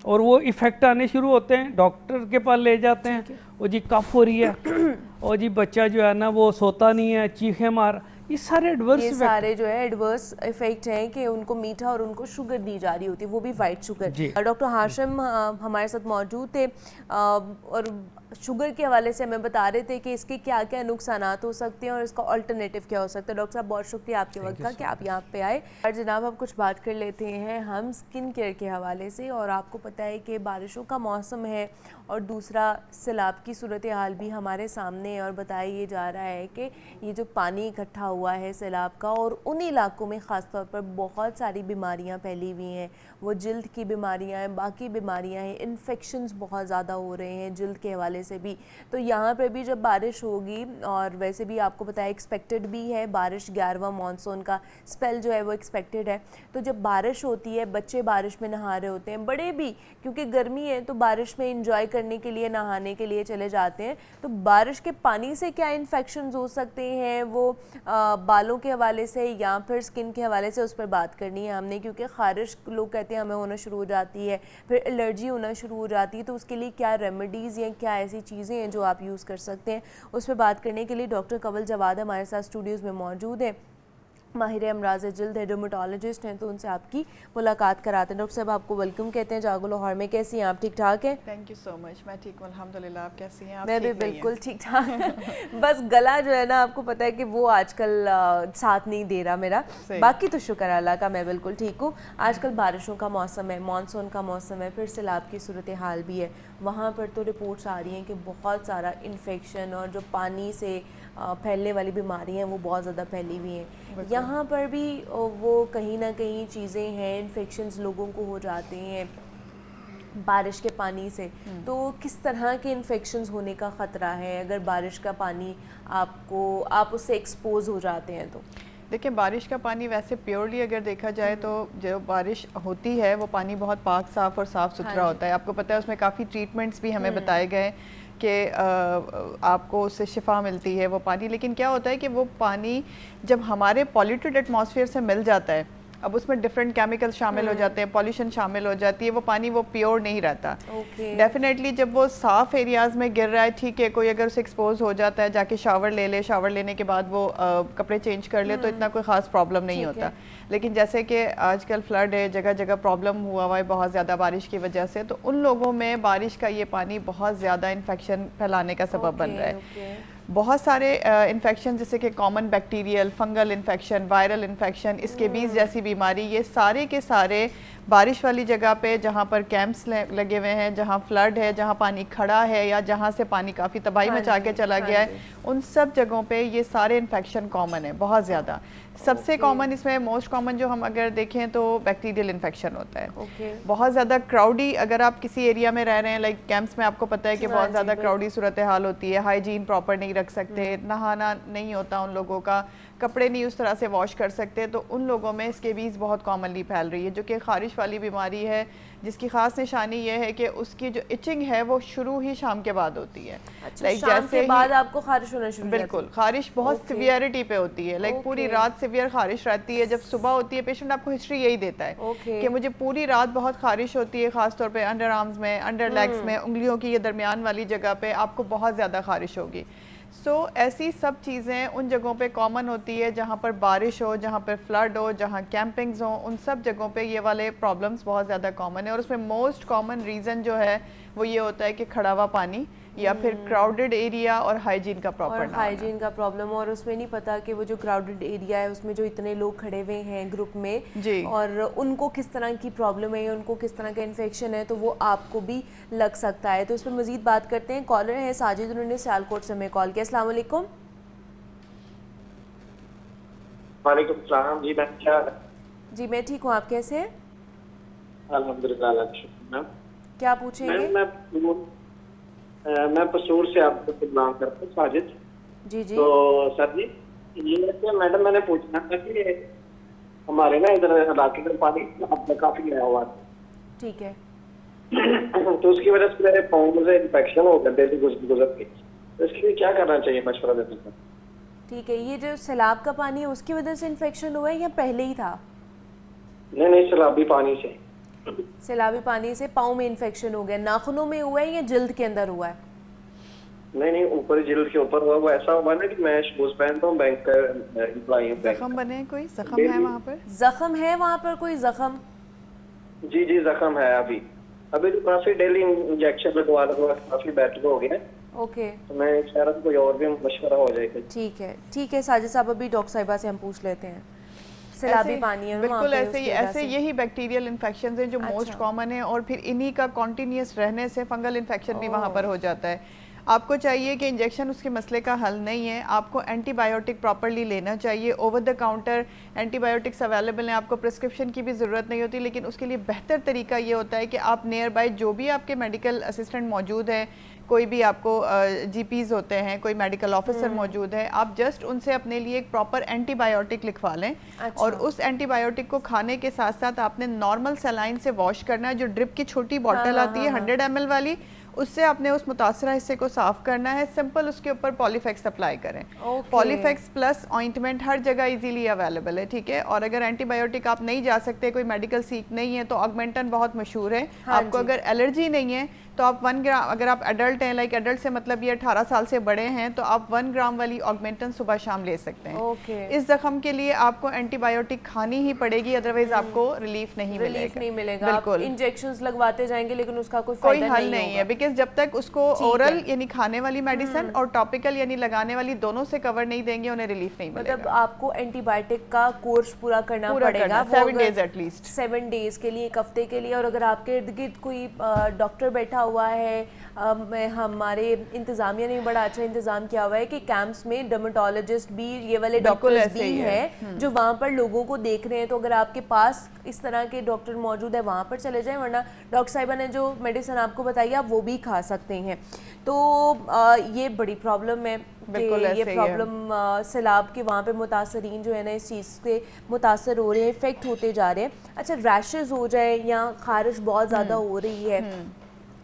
और वो इफ़ेक्ट आने शुरू होते हैं, डॉक्टर के पास ले जाते हैं, वो जी कफ हो रही है, और जी बच्चा जो है ना वो सोता नहीं है, चीखे मार, ये सारे जो है एडवर्स इफेक्ट हैं कि उनको मीठा और उनको शुगर दी जा रही होती है, वो भी वाइट शुगर। डॉक्टर हाशिम हमारे साथ मौजूद थे और शुगर के हवाले से हमें बता रहे थे कि इसके क्या क्या नुकसानात हो सकते हैं और इसका अल्टरनेटिव क्या हो सकता है। डॉक्टर साहब बहुत शुक्रिया आपके वक्त का कि आप यहाँ पे आए। और जनाब हम कुछ बात कर लेते हैं हम स्किन केयर के हवाले से। और आपको पता है कि बारिशों का मौसम है और दूसरा सैलाब की सूरत हाल भी हमारे सामने है और बताया ये जा रहा है कि ये जो पानी इकट्ठा हुआ है सैलाब का, और उन इलाकों में ख़ास तौर पर बहुत सारी बीमारियाँ फैली हुई हैं, वो जल्द की बीमारियाँ हैं, बाकी बीमारियाँ हैं, इन्फेक्शंस बहुत ज़्यादा हो रहे हैं जल्द के हवाले से भी। तो यहाँ पर भी जब बारिश होगी, और वैसे भी आपको पता है एक्सपेक्टेड भी है बारिश, 11वां मानसून का स्पेल जो है वो एक्सपेक्टेड है। तो जब बारिश होती है, बच्चे बारिश में नहा रहे होते हैं, बड़े भी क्योंकि गर्मी है तो बारिश में इंजॉय करने के लिए, नहाने के लिए चले जाते हैं। तो बारिश के पानी से क्या इन्फेक्शंस हो सकते हैं, वो बालों के हवाले से या फिर स्किन के हवाले से, उस पर बात करनी है हमने। क्योंकि ख़ारिश लोग कहते हैं हमें होना शुरू हो जाती है, फिर एलर्जी होना शुरू हो जाती है, तो उसके लिए क्या रेमेडीज़ या क्या ऐसी चीज़ें हैं जो आप यूज़ कर सकते हैं, उस पर बात करने के लिए डॉक्टर कंवल जवाद हमारे साथ स्टूडियोज़ में मौजूद है। माहिर अमराज जल्द है, डर्मेटोलॉजिस्ट हैं, तो उनसे आपकी मुलाकात कराते हैं। डॉक्टर साहब आपको वेलकम कहते हैं जागो लाहौर में। कैसी हैं आप? ठीक ठाक हैं? थैंक यू सो मच, मैं ठीक हूँ अल्हम्दुलिल्लाह। आप कैसी हैं? आप मैं भी बिल्कुल ठीक ठाक बस गला जो है ना, आपको पता है कि वो आजकल साथ नहीं दे रहा मेरा, बाकी तो शुक्र अल्लाह का मैं बिल्कुल ठीक हूँ। आजकल बारिशों का मौसम है, मानसून का मौसम है, फिर सैलाब की सूरत हाल भी है। वहाँ पर तो रिपोर्ट्स आ रही हैं कि बहुत सारा इन्फेक्शन और जो पानी से फैलने वाली बीमारी हैं वो बहुत ज़्यादा फैली हुई हैं। यहाँ पर भी वो कहीं ना कहीं चीज़ें हैं, इन्फेक्शंस लोगों को हो जाते हैं बारिश के पानी से। तो किस तरह के इन्फेक्शंस होने का ख़तरा है अगर बारिश का पानी आप उससे एक्सपोज हो जाते हैं? तो देखिए, बारिश का पानी वैसे प्योरली अगर देखा जाए तो जो बारिश होती है वो पानी बहुत पाक साफ़ और साफ़ सुथरा होता है। आपको पता है उसमें काफ़ी ट्रीटमेंट्स भी हमें बताए गए कि आपको उससे शिफा मिलती है वो पानी। लेकिन क्या होता है कि वो पानी जब हमारे पॉल्यूटेड एटमॉस्फेयर से मिल जाता है अब उसमें डिफरेंट केमिकल शामिल हो जाते हैं, पॉल्यूशन शामिल हो जाती है, वो पानी वो प्योर नहीं रहता। डेफिनेटली जब वो साफ एरियाज में गिर रहा है, ठीक है, कोई अगर उसे एक्सपोज हो जाता है, जाके शावर ले ले, शावर लेने के बाद वो कपड़े चेंज कर ले तो इतना कोई ख़ास प्रॉब्लम नहीं होता। लेकिन जैसे कि आजकल फ्लड है, जगह जगह प्रॉब्लम हुआ है बहुत ज़्यादा बारिश की वजह से, तो उन लोगों में बारिश का ये पानी बहुत ज़्यादा इन्फेक्शन फैलाने का सबब बन रहा है। बहुत सारे इन्फेक्शन जैसे कि common bacterial, fungal infection, viral infection, scabies जैसी बीमारी, ये सारे के सारे बारिश वाली जगह पे जहाँ पर कैंप्स लगे हुए हैं, जहाँ फ्लड है, जहाँ पानी खड़ा है या जहाँ से पानी काफ़ी तबाही मचा के चला गया है, उन सब जगहों पे ये सारे इन्फेक्शन कॉमन है बहुत ज़्यादा। सबसे कॉमन इसमें मोस्ट कॉमन जो हम अगर देखें तो बैक्टीरियल इन्फेक्शन होता है। बहुत ज़्यादा क्राउडी, अगर आप किसी एरिया में रह रहे हैं, लाइक कैंप्स में आपको पता है कि बहुत ज़्यादा क्राउडी सूरत हाल होती है, हाइजीन प्रॉपर नहीं रख सकते, नहाना नहीं होता उन लोगों का, कपड़े नहीं उस तरह से वॉश कर सकते, तो उन लोगों में स्केबीज बहुत कॉमनली फैल रही है, जो कि खारिश वाली बीमारी है, जिसकी ख़ास निशानी ये है कि उसकी जो इचिंग है वो शुरू ही शाम के बाद होती है। लाइक जैसे के बाद आपको खारिश होना शुरू, बिल्कुल, खारिश बहुत सिवियरिटी पे होती है, लाइक पूरी रात सिवियर खारिश रहती है। जब सुबह होती है, पेशेंट आपको हिस्ट्री यही देता है कि मुझे पूरी रात बहुत खारिश होती है, खासतौर पे अंडर आर्म्स में, अंडर लेग्स में, उंगलियों की ये दरमियान वाली जगह पे आपको बहुत ज़्यादा खारिश होगी। ऐसी सब चीज़ें उन जगहों पे कॉमन होती है जहाँ पर बारिश हो, जहाँ पर फ्लड हो, जहाँ कैंपिंग्स हो, उन सब जगहों पे ये वाले प्रॉब्लम्स बहुत ज़्यादा कॉमन है। और उसमें मोस्ट कॉमन रीज़न जो है वो ये होता है कि खड़ा हुआ पानी या फिर क्राउडेड एरिया और हाइजीन का प्रॉपर हाइजीन का प्रॉब्लम, और उसमें नहीं पता कि वो जो क्राउडेड एरिया है उसमें जो इतने लोग खड़े हुए हैं ग्रुप में जी, और उनको किस तरह की प्रॉब्लम है, उनको किस तरह का इन्फेक्शन है, तो वो आपको भी लग सकता है। तो इस पर मजीद बात करते हैं। कॉलर है साजिद, उन्होंने सियालकोट से हमें कॉल किया। अस्सलाम वालेकुम। वालेकुम सलाम जी, मैं क्या? जी मैं ठीक हूँ, आप कैसे हैं? अल्हम्दुलिल्लाह। क्या पूछेंगे? मैं पसूर से आपको बिलोंग करता हूँ, साजिद। जी जी। तो सर जी, ये तो मैडम मैंने पूछना था कि हमारे ना इधर इलाके में पानी काफी आया हुआ है, ठीक है, तो उसकी वजह से मेरे पाँव में इन्फेक्शन हो गया डेली गुजर के, तो इसके लिए क्या करना चाहिए, मशवरा देते हैं? ठीक है। ये जो सैलाब का पानी है उसकी वजह से इन्फेक्शन हुआ है या पहले ही था? नहीं, सैलाबी पानी से। सैलाबी पानी से पाँव में इन्फेक्शन हो गया, नाखूनों में हुआ है या जल्द के अंदर हुआ है? नहीं, ऊपर जिल्द के ऊपर हुआ। वो ऐसा हुआ ना कि मैं शूज पहनता हूँ, बैंक का एम्प्लॉई हूँ। जख्म बने, कोई जख्म है वहाँ पर? जख्म है वहाँ पर कोई जख्म? जी जख्म है। अभी तो काफी डेली इंजेक्शन लगवा काफी बेटर हो गया। ओके, तो मैं कह रहा हूँ कोई और भी मशवरा हो जाएगा। ठीक है साजिद साहब, अभी डॉक्टर साहिबा से हम पूछ लेते हैं। सैलाबी पानी है बिल्कुल ऐसे यही बैक्टीरियल इन्फेक्शन हैं जो मोस्ट कॉमन है, और फिर इन्हीं का कॉन्टीन्यूस रहने से फंगल इन्फेक्शन भी वहाँ पर हो जाता है। आपको चाहिए कि इंजेक्शन उसके मसले का हल नहीं है, आपको एंटीबायोटिक प्रॉपरली लेना चाहिए। Over the counter antibiotics available हैं, आपको प्रिस्क्रिप्शन की भी ज़रूरत नहीं होती, लेकिन उसके लिए बेहतर तरीका ये होता है कि आप नियर बाय जो भी आपके मेडिकल असिस्टेंट मौजूद हैं, कोई भी आपको जीपीज़ होते हैं, कोई मेडिकल ऑफिसर मौजूद है, आप जस्ट उनसे अपने लिए एक प्रॉपर एंटीबायोटिक लिखवा लें। अच्छा। और उस एंटीबायोटिक को खाने के साथ साथ आपने नॉर्मल सलाइन से वॉश करना है। जो ड्रिप की छोटी बॉटल आती है 100 ml वाली, उससे आपने उस मुतासरा हिस्से को साफ करना है। सिंपल उसके ऊपर पॉलीफेक्स अप्लाई करें। पॉलीफेक्स प्लस ऑइंटमेंट हर जगह इजीली अवेलेबल है, ठीक है। और अगर एंटीबायोटिक आप नहीं जा सकते, कोई मेडिकल सीख नहीं है, तो ऑगमेंटन बहुत मशहूर है। आपको अगर एलर्जी नहीं है तो आप 1 ग्राम, अगर आप एडल्ट हैं, लाइक एडल्ट से मतलब ये 18 साल से बड़े हैं, तो आप 1 ग्राम वाली ऑगमेंटन सुबह शाम ले सकते हैं। इस जख्म के लिए आपको एंटीबायोटिक खानी ही पड़ेगी, अदरवाइज आपको रिलीफ नहीं मिलेगा। बिल्कुल, इंजेक्शंस लगवाते जाएंगे लेकिन उसका कोई हल नहीं है, बिकॉज जब तक उसको ओरल यानी खाने वाली मेडिसिन और टॉपिकल यानी लगाने वाली दोनों से कवर नहीं देंगे, उन्हें रिलीफ नहीं मिलेगा। मतलब आपको एंटीबायोटिक का कोर्स पूरा करना पड़ेगा 7 डेज एटलीस्ट, 7 डेज के लिए, एक हफ्ते के लिए। और अगर आपके इर्द गिर्द कोई डॉक्टर बैठा हुआ है, हमारे इंतजामिया ने बड़ा अच्छा इंतजाम किया हुआ है कि कैंप्स में डर्मेटोलॉजिस्ट भी, ये वाले डॉक्टर्स भी हैं जो वहाँ पर लोगों को देख रहे हैं। तो अगर आपके पास इस तरह के डॉक्टर मौजूद है वहाँ पर चले जाएं, वरना डॉक्टर साहिबा ने जो मेडिसिन आपको बताई आप वो भी खा सकते हैं। तो ये बड़ी प्रॉब्लम है कि ये प्रॉब्लम सैलाब के वहाँ पे मुतासरीन जो है ना इस चीज़ से मुतासर हो रहे हैं, इफेक्ट होते जा रहे हैं। अच्छा, रैशेस हो जाए या खारिश बहुत ज़्यादा हो रही है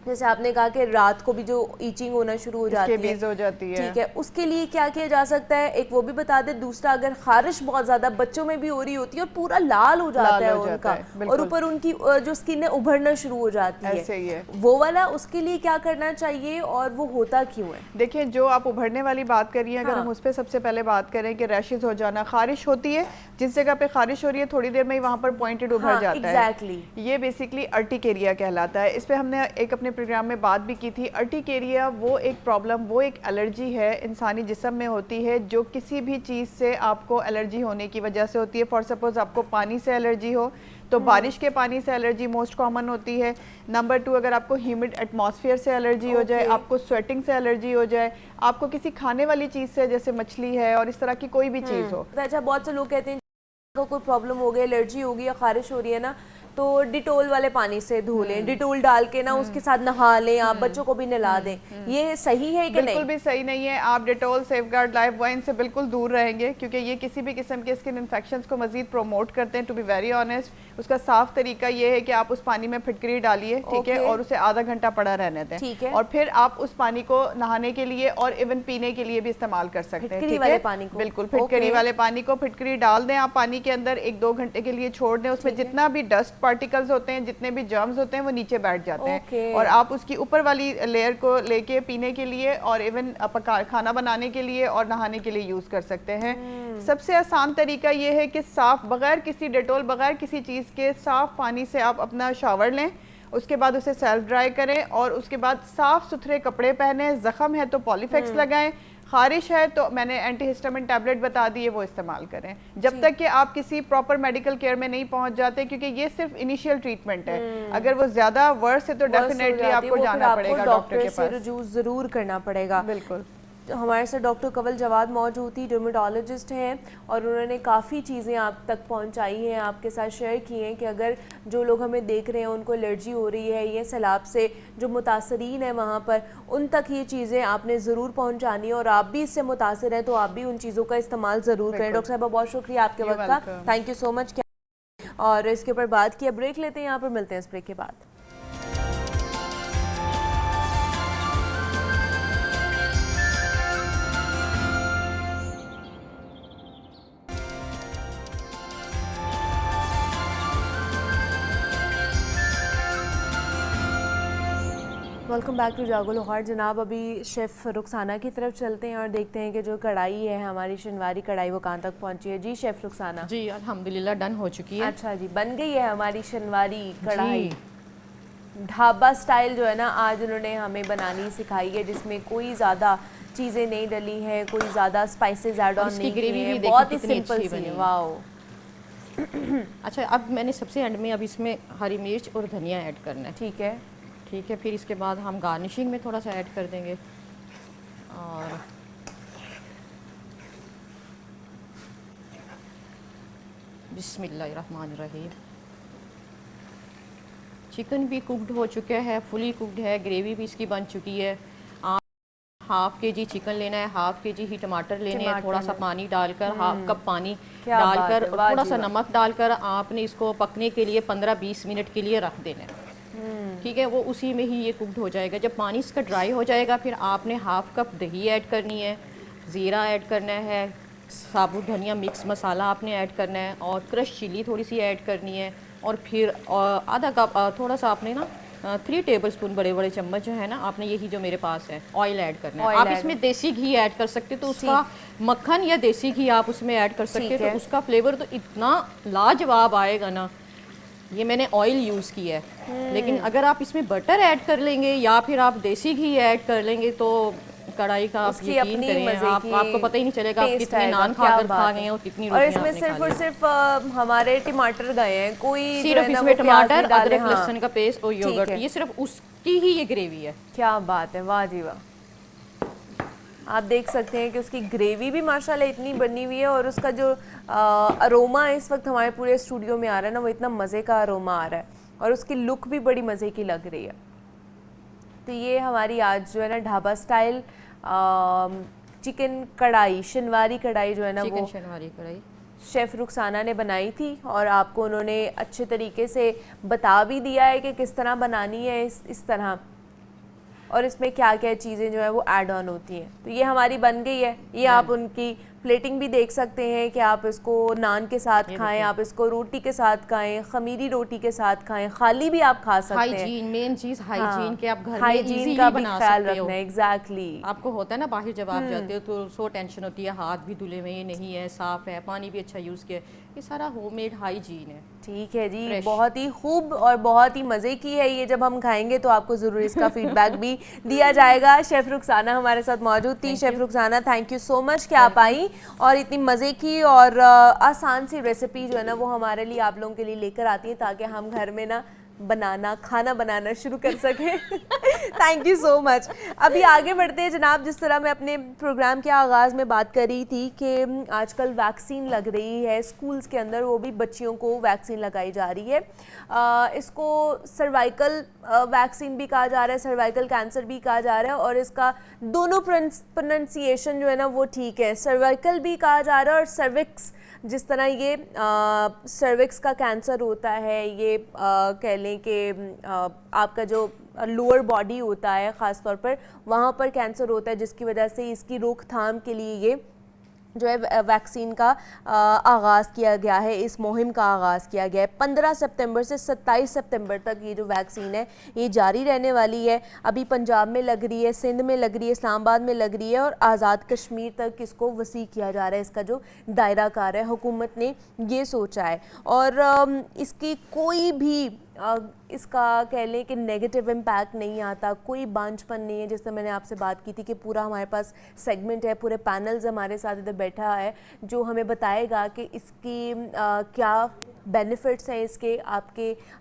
जैसे आपने कहा कि रात को भी जो ईचिंग होना शुरू हो जाती है, स्केबीज हो जाती है, ठीक है, उसके लिए क्या किया जा सकता है? एक वो भी बता दे। दूसरा, अगर खारिश बहुत ज़्यादा बच्चों में भी हो रही होती है और पूरा लाल हो जाता है उनका, और ऊपर उनकी जो स्किन है उभरना शुरू हो जाती है, ऐसे ही है वो वाला, उसके लिए क्या करना चाहिए और वो होता क्यों है? देखिए, जो आप उभरने वाली बात करिए, अगर हम उस पर सबसे पहले बात करें कि रैशेज हो जाना, खारिश होती है, जिस जगह पे खारिश हो रही है थोड़ी देर में ही वहाँ पर पॉइंटेड उभर जाता है, ये बेसिकली अर्टिकेरिया कहलाता है। इस पे हमने एक अपने प्रोग्राम में बात भी की थी। अर्टिकेरिया वो एक प्रॉब्लम, वो एक एलर्जी है इंसानी जिस्म में होती है, जो किसी भी चीज़ से आपको एलर्जी होने की वजह से होती है। फॉर सपोज आपको पानी से एलर्जी हो तो बारिश के पानी से एलर्जी मोस्ट कॉमन होती है। नंबर 2, अगर आपको ह्यूमिड एटमॉस्फेयर से एलर्जी हो जाए, आपको स्वेटिंग से एलर्जी हो जाए, आपको किसी खाने वाली चीज़ से, जैसे मछली है और इस तरह की कोई भी चीज़ हो। अच्छा, बहुत से लोग कहते हैं को कोई प्रॉब्लम हो गई, एलर्जी होगी या खारिश हो रही है ना, तो डिटोल वाले पानी से धो लें, डिटोल डाल के ना उसके साथ नहा लें, आप बच्चों को भी नहला दें। ये सही है कि नहीं? बिल्कुल भी सही नहीं है। आप डिटोल, सेफगार्ड, लाइफ बॉय से बिल्कुल दूर रहेंगे, क्योंकि ये किसी भी किस्म के स्किन इन्फेक्शंस को मजीद प्रोमोट करते हैं। टू बी वेरी ऑनेस्ट, उसका साफ तरीका ये है कि आप उस पानी में फिटकरी डालिए, ठीक है, और उसे आधा घंटा पड़ा रहने दें, ठीक है, और फिर आप उस पानी को नहाने के लिए और इवन पीने के लिए भी इस्तेमाल कर सकते हैं, ठीक है। पानी को, बिल्कुल, फिटकरी वाले पानी को, फिटकरी डाल दें आप पानी के अंदर, 1-2 घंटे के लिए छोड़ दें। उसमें जितना भी डस्ट पार्टिकल्स होते हैं, जितने भी जर्म्स होते हैं, वो नीचे बैठ जाते हैं, और आप उसकी ऊपर वाली लेयर को लेके पीने के लिए और इवन खाना बनाने के लिए और नहाने के लिए यूज कर सकते हैं। सबसे आसान तरीका ये है कि साफ, बगैर किसी डेटोल, बगैर किसी चीज़ के साफ पानी से आप अपना शावर लें, उसके बाद उसे सेल्फ ड्राई करें, और उसके बाद साफ सुथरे कपड़े पहने। जख्म है तो पॉलीफेक्स लगाएं, खारिश है तो मैंने एंटीहिस्टामिन टैबलेट बता दी है, वो इस्तेमाल करें, जब तक कि आप किसी प्रॉपर मेडिकल केयर में नहीं पहुंच जाते, क्योंकि ये सिर्फ इनिशियल ट्रीटमेंट है। अगर वो ज्यादा वर्स है तो डेफिनेटली आपको जाना पड़ेगा, डॉक्टर के पास रुजू जरूर करना पड़ेगा। बिल्कुल। तो हमारे साथ डॉक्टर कवल जवाद मौजूद थी, डर्मेटोलॉजिस्ट हैं, और उन्होंने काफ़ी चीज़ें आप तक पहुंचाई हैं, आपके साथ शेयर की हैं कि अगर जो लोग हमें देख रहे हैं उनको एलर्जी हो रही है ये सैलाब से, जो मुतासरीन हैं वहाँ पर, उन तक ये चीज़ें आपने ज़रूर पहुँचानी है, और आप भी इससे मुतासर हैं तो आप भी उन चीज़ों का इस्तेमाल ज़रूर करें। डॉक्टर साहबा, बहुत शुक्रिया आपके वक्त का, थैंक यू सो मच। और इसके ऊपर बात किया, ब्रेक लेते हैं, यहाँ पर मिलते हैं इस ब्रेक के बाद। वेलकम बैक टू जागो लाहौर। जनाब, अभी शेफ़ रुखसाना की तरफ चलते हैं और देखते हैं कि जो कढ़ाई है हमारी शनवारी कढ़ाई, वो कहाँ तक पहुँची है। जी शेफ़ रुखसाना। जी अल्हम्दुलिल्लाह डन हो चुकी है। अच्छा जी, बन गई है हमारी शनवारी कढ़ाई, ढाबा स्टाइल जो है ना, आज उन्होंने हमें बनानी सिखाई है, जिसमें कोई ज़्यादा चीज़ें नहीं डली हैं, कोई ज़्यादा स्पाइसेस ऐड ऑन नहीं किए हैं, बहुत ही सिंपल सी है। वाओ। अच्छा, अब मैंने सबसे एंड में अब इसमें हरी मिर्च और धनिया ऐड करना है, ठीक है, ठीक है। फिर इसके बाद हम गार्निशिंग में थोड़ा सा ऐड कर देंगे, और बिस्मिल्लाहिर्रहमानिर्रहीम। चिकन भी कुकड हो चुका है, फुली कुकड है, ग्रेवी भी इसकी बन चुकी है। आप 1/2 kg चिकन लेना है, 1/2 kg ही टमाटर लेने हैं, थोड़ा सा पानी डालकर, 1/2 कप पानी डालकर, थोड़ा सा नमक डालकर आपने इसको पकने के लिए 15-20 मिनट के लिए रख देना है, ठीक है। वो उसी में ही ये कुकड हो जाएगा। जब पानी इसका ड्राई हो जाएगा, फिर आपने 1/2 कप दही ऐड करनी है, ज़ीरा ऐड करना है, साबुत धनिया मिक्स मसाला आपने ऐड करना है, और क्रश चिली थोड़ी सी ऐड करनी है, और फिर आधा कप थोड़ा सा आपने ना 3 टेबलस्पून बड़े बड़े चम्मच जो है ना, आपने यही जो मेरे पास है ऑयल ऐड करना है। आप इसमें देसी घी ऐड कर सकते, तो उसका मक्खन या देसी घी आप उसमें ऐड कर सकते, तो उसका फ्लेवर तो इतना लाजवाब आएगा ना। ये मैंने ऑयल यूज़ किया है, लेकिन अगर आप इसमें बटर ऐड कर लेंगे या फिर आप देसी घी ऐड कर लेंगे, तो कढ़ाई का आप यकीन करें, आपको पता ही नहीं चलेगा आप कितने नान खाकर खा गए हैं और कितनी रोटियां आपने खा ली। और इसमें सिर्फ और सिर्फ हमारे टमाटर गए हैं, कोई सिर्फ इसमें टमाटर, अदरक, लहसुन का पेस्ट और योगर्ट, ये सिर्फ उसकी ही ये ग्रेवी है। क्या बात है, वाह जी वाह। आप देख सकते हैं कि उसकी ग्रेवी भी माशाल्लाह इतनी बनी हुई है, और उसका जो अरोमा इस वक्त हमारे पूरे स्टूडियो में आ रहा है ना, वो इतना मज़े का अरोमा आ रहा है, और उसकी लुक भी बड़ी मज़े की लग रही है। तो ये हमारी आज जो है ना ढाबा स्टाइल चिकन कढ़ाई, शनवारी कढ़ाई जो है ना, वो शनवारी कढ़ाई शेफ़ रुखसाना ने बनाई थी, और आपको उन्होंने अच्छे तरीके से बता भी दिया है कि किस तरह बनानी है। इस तरह और इसमें क्या क्या चीज़ें जो है वो ऐड ऑन होती हैं। तो ये हमारी बन गई है। ये आप उनकी प्लेटिंग भी देख सकते हैं कि आप इसको नान के साथ खाएं, आप इसको रोटी के साथ खाएं, खमीरी रोटी के साथ खाएं, खाली भी आप खा सकते हैं। हाइजीन, मेन चीज हाइजीन के आप घर में हाइजीन इजीली का भी बना ख्याल सकते हो। रखना है। एग्जैक्टली। आपको होता है ना बाहर जब आप जाते हो तो सो टेंशन होती है, हाथ भी धुले हुए नहीं है, साफ है, पानी भी अच्छा यूज़ किया, ये सारा होममेड हाइजीन है। ठीक है जी, Fresh। बहुत ही खूब और बहुत ही मज़े की है ये। जब हम खाएंगे तो आपको ज़रूर इसका फीडबैक भी दिया जाएगा। शेफ़ रुखसाना हमारे साथ मौजूद थी। Chef Rukhsana, thank you so much कि आप आई और इतनी मज़े की और आसान सी रेसिपी जो है ना वो हमारे लिए, आप लोगों के लिए लेकर आती है ताकि हम घर में ना खाना बनाना शुरू कर सकें। Thank you so much. अभी आगे बढ़ते हैं जनाब। जिस तरह मैं अपने प्रोग्राम के आगाज़ में बात कर रही थी कि आजकल वैक्सीन लग रही है स्कूल्स के अंदर, वो भी बच्चियों को वैक्सीन लगाई जा रही है। इसको सर्वाइकल वैक्सीन भी कहा जा रहा है, सर्वाइकल कैंसर भी कहा जा रहा है, और इसका दोनों प्रोनाउंसिएशन जो है ना वो ठीक है। सर्वाइकल भी कहा जा रहा है और सर्विक्स, जिस तरह ये सर्विक्स का कैंसर होता है, ये कह लें कि आपका जो लोअर बॉडी होता है ख़ास तौर पर, वहाँ पर कैंसर होता है, जिसकी वजह से इसकी रोकथाम के लिए ये जो है वैक्सीन का आगाज़ किया गया है, इस मुहिम का आगाज़ किया गया है। 15 सितंबर से 27 सितंबर तक ये जो वैक्सीन है ये जारी रहने वाली है। अभी पंजाब में लग रही है, सिंध में लग रही है, इस्लामाबाद में लग रही है और आज़ाद कश्मीर तक इसको वसी किया जा रहा है। इसका जो दायरा कार है, हुकूमत ने ये सोचा है और इसकी कोई भी इसका कह लें कि नेगेटिव इम्पैक्ट नहीं आता, कोई बांझपन नहीं है। जैसे मैंने आपसे बात की थी कि पूरा हमारे पास सेगमेंट है, पूरे पैनल्स हमारे साथ इधर बैठा है जो हमें बताएगा कि इसकी क्या बेनिफिट्स हैं इसके।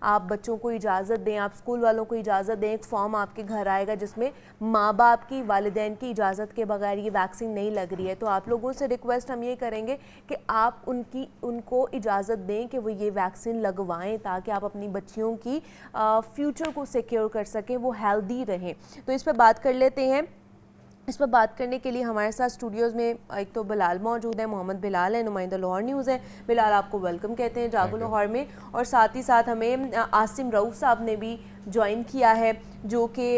आप बच्चों को इजाज़त दें, आप स्कूल वालों को इजाज़त दें, एक फॉर्म आपके घर आएगा जिसमें माँ बाप की, वालिदैन की इजाज़त के बगैर ये वैक्सीन नहीं लग रही है। तो आप लोगों से रिक्वेस्ट हम ये करेंगे कि आप उनको इजाज़त दें कि वो ये वैक्सीन लगवाएं ताकि आप अपनी बच्चियों की फ्यूचर को सिक्योर कर सकें, वो हेल्दी रहें। तो इस पर बात कर लेते हैं। इस पर बात करने के लिए हमारे साथ स्टूडियोज़ में एक तो बिलाल मौजूद है, मोहम्मद बिलाल है, नुमाइंदा लाहौर न्यूज़ है। बिलाल, आपको वेलकम कहते हैं जागो लाहौर में। और साथ ही साथ हमें आसिम रऊफ साहब ने भी ज्वाइन किया है जो कि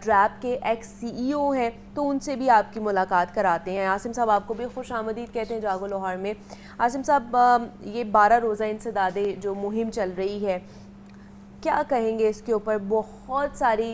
ड्रैप के एक्स CEO हैं, तो उनसे भी आपकी मुलाकात कराते हैं। आसिम साहब, आपको भी खुश आमदीद कहते हैं जागो लाहौर में। आसिम साहब, ये 12 रोज़ा इंसदादे जो मुहिम चल रही है, क्या कहेंगे इसके ऊपर? बहुत सारी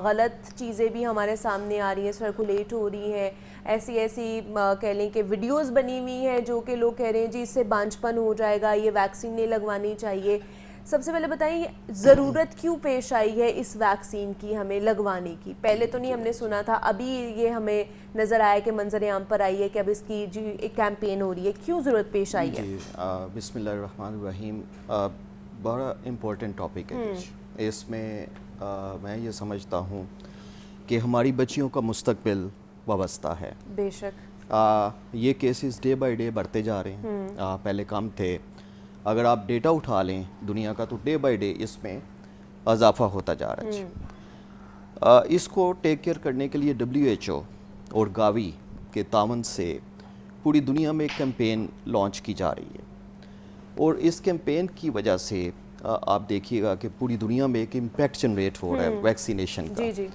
गलत चीज़ें भी हमारे सामने आ रही हैं, सर्कुलेट हो रही हैं, ऐसी कह लें कि वीडियोस बनी हुई हैं जो कि लोग कह रहे हैं जी इससे बांझपन हो जाएगा, ये वैक्सीन नहीं लगवानी चाहिए। सबसे पहले बताइए, ज़रूरत क्यों पेश आई है इस वैक्सीन की हमें लगवाने की? पहले तो नहीं हमने सुना था, अभी ये हमें नज़र आया कि मंजर आम पर आई है कि अब इसकी जो एक कैंपेन हो रही है, क्यों ज़रूरत पेश आई है? बिस्मिल्लाहिर्रहमानिर्रहीम। बड़ा इम्पोर्टेंट टॉपिक है। इसमें मैं ये समझता हूँ कि हमारी बच्चियों का मुस्तकबिल वाबस्ता है। बेशक ये केसेस डे बाय डे बढ़ते जा रहे हैं। पहले कम थे। अगर आप डेटा उठा लें दुनिया का तो डे बाय डे इसमें इजाफा होता जा रहा है। इसको टेक केयर करने के लिए WHO और गावी के तावन से पूरी दुनिया में एक कैंपेन लॉन्च की जा रही है और इस कैंपेन की वजह से आप देखिएगा कि पूरी दुनिया में एक इम्पैक्ट जनरेट हो रहा है वैक्सीनेशन का। जी।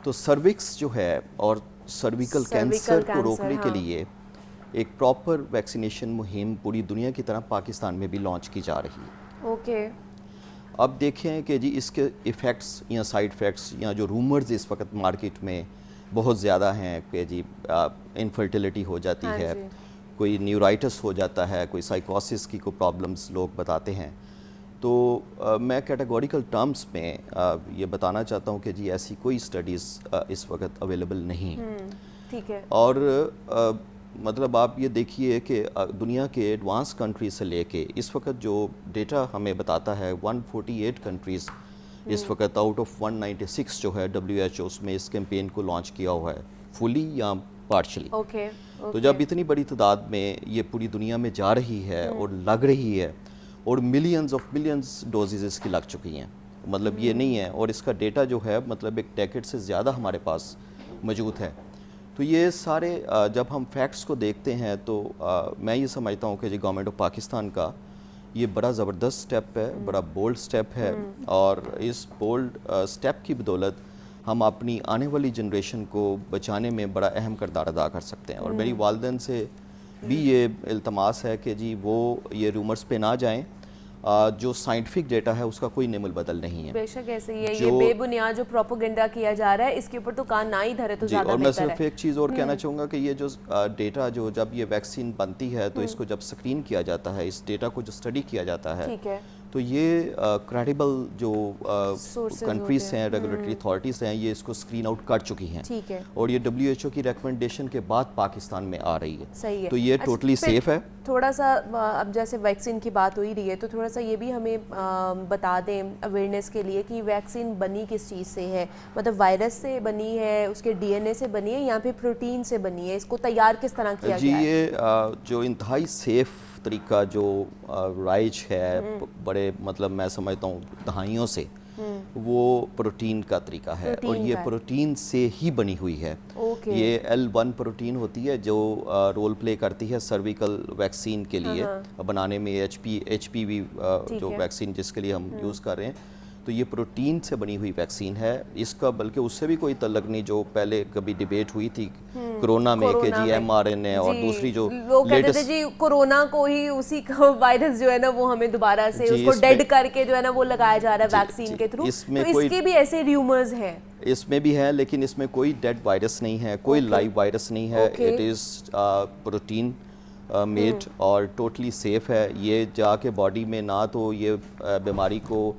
तो सर्विक्स जो है और सर्विकल कैंसर को रोकने के लिए एक प्रॉपर वैक्सीनेशन मुहिम पूरी दुनिया की तरह पाकिस्तान में भी लॉन्च की जा रही है। ओके। अब देखें कि जी इसके इफ़ेक्ट्स या साइड इफ़ेक्ट्स या जो रूमर्स इस वक्त मार्केट में बहुत ज़्यादा हैं कि जी इनफर्टिलिटी हो जाती है, कोई न्यूराइटिस हो जाता है, कोई साइकोसिस की कोई प्रॉब्लम्स लोग बताते हैं। तो मैं कैटेगोरिकल टर्म्स में ये बताना चाहता हूँ कि जी ऐसी कोई स्टडीज़ इस वक्त अवेलेबल नहीं। ठीक है। और मतलब आप ये देखिए कि दुनिया के एडवांस कंट्रीज से लेके इस वक्त जो डेटा हमें बताता है 148 कंट्रीज़ इस वक्त आउट ऑफ 196 जो है WHO में इस कैंपेन को लॉन्च किया हुआ है, फुली या पार्शली। ओके। तो जब इतनी बड़ी तादाद में ये पूरी दुनिया में जा रही है और लग रही है और मिलियंस डोजेज़ इसकी लग चुकी हैं, मतलब ये नहीं है, और इसका डेटा जो है मतलब एक डेकेड से ज़्यादा हमारे पास मौजूद है। तो ये सारे जब हम फैक्ट्स को देखते हैं तो मैं ये समझता हूँ कि जी गवर्नमेंट ऑफ पाकिस्तान का ये बड़ा ज़बरदस्त स्टेप है, बड़ा बोल्ड स्टेप है और इस बोल्ड स्टेप की बदौलत हम अपनी आने वाली जनरेशन को बचाने में बड़ा अहम किरदार अदा कर सकते हैं। और मेरी वालिदैन से भी ये इल्तमास है कि जी वो ये रूमर्स पे ना जाएं। जो साइंटिफिक डेटा है उसका कोई नेमल बदल नहीं है। बेशक ऐसे ही है, ये बेबुनियाद जो प्रोपोगेंडा किया जा रहा है इसके ऊपर तो कान ना ही धरे तो ज़्यादा और मैं बेहतर सिर्फ एक चीज़ और कहना चाहूँगा कि ये जो डेटा जो जब ये वैक्सीन बनती है तो इसको जब स्क्रीन किया जाता है, इस डेटा को जो स्टडी किया जाता है, ठीक है, तो ये क्रेडिबल जो कंट्रीज हैं, रेगुलेटरी अथॉरिटीज़ हैं, ये इसको स्क्रीन आउट कर चुकी हैं। ठीक है, और ये WHO की रिकमेंडेशन के बाद पाकिस्तान में आ रही है। सही है। तो ये टोटली सेफ है। थोड़ा सा अब जैसे वैक्सीन की बात हो ही रही है तो थोड़ा सा ये भी हमें बता दें अवेयरनेस के लिए कि वैक्सीन बनी किस चीज़ से है, मतलब वायरस से बनी है, उसके DNA से बनी है या फिर प्रोटीन से बनी है, इसको तैयार किस तरह किया जी गया है? ये जो इंतहाई सेफ तरीका जो राइज है बड़े मतलब मैं समझता हूँ दहाइयों से, वो प्रोटीन का तरीका है और ये प्रोटीन से ही बनी हुई है। ये L1 प्रोटीन होती है जो रोल प्ले करती है सर्विकल वैक्सीन के लिए बनाने में। HPV जो वैक्सीन जिसके लिए हम यूज़ कर रहे हैं, तो ये प्रोटीन से बनी हुई वैक्सीन है। इसका बल्कि उससे भी कोई तल्लक नहीं जो पहले कभी डिबेट हुई थी कोरोना में कि जी mRNA और दूसरी जो लोग कहते थे जी कोरोना को ही उसी का वायरस जो है ना वो हमें दोबारा से उसको डेड करके जो है ना वो लगाया जा रहा है वैक्सीन के थ्रू, तो इसके भी ऐसे र्यूमर्स हैं। इसमें भी है लेकिन इसमें कोई डेड वायरस नहीं है, कोई लाइव वायरस नहीं है। इट इज़ प्रोटीन मेड और टोटली सेफ है। ये जाके बॉडी में ना तो ये बीमारी को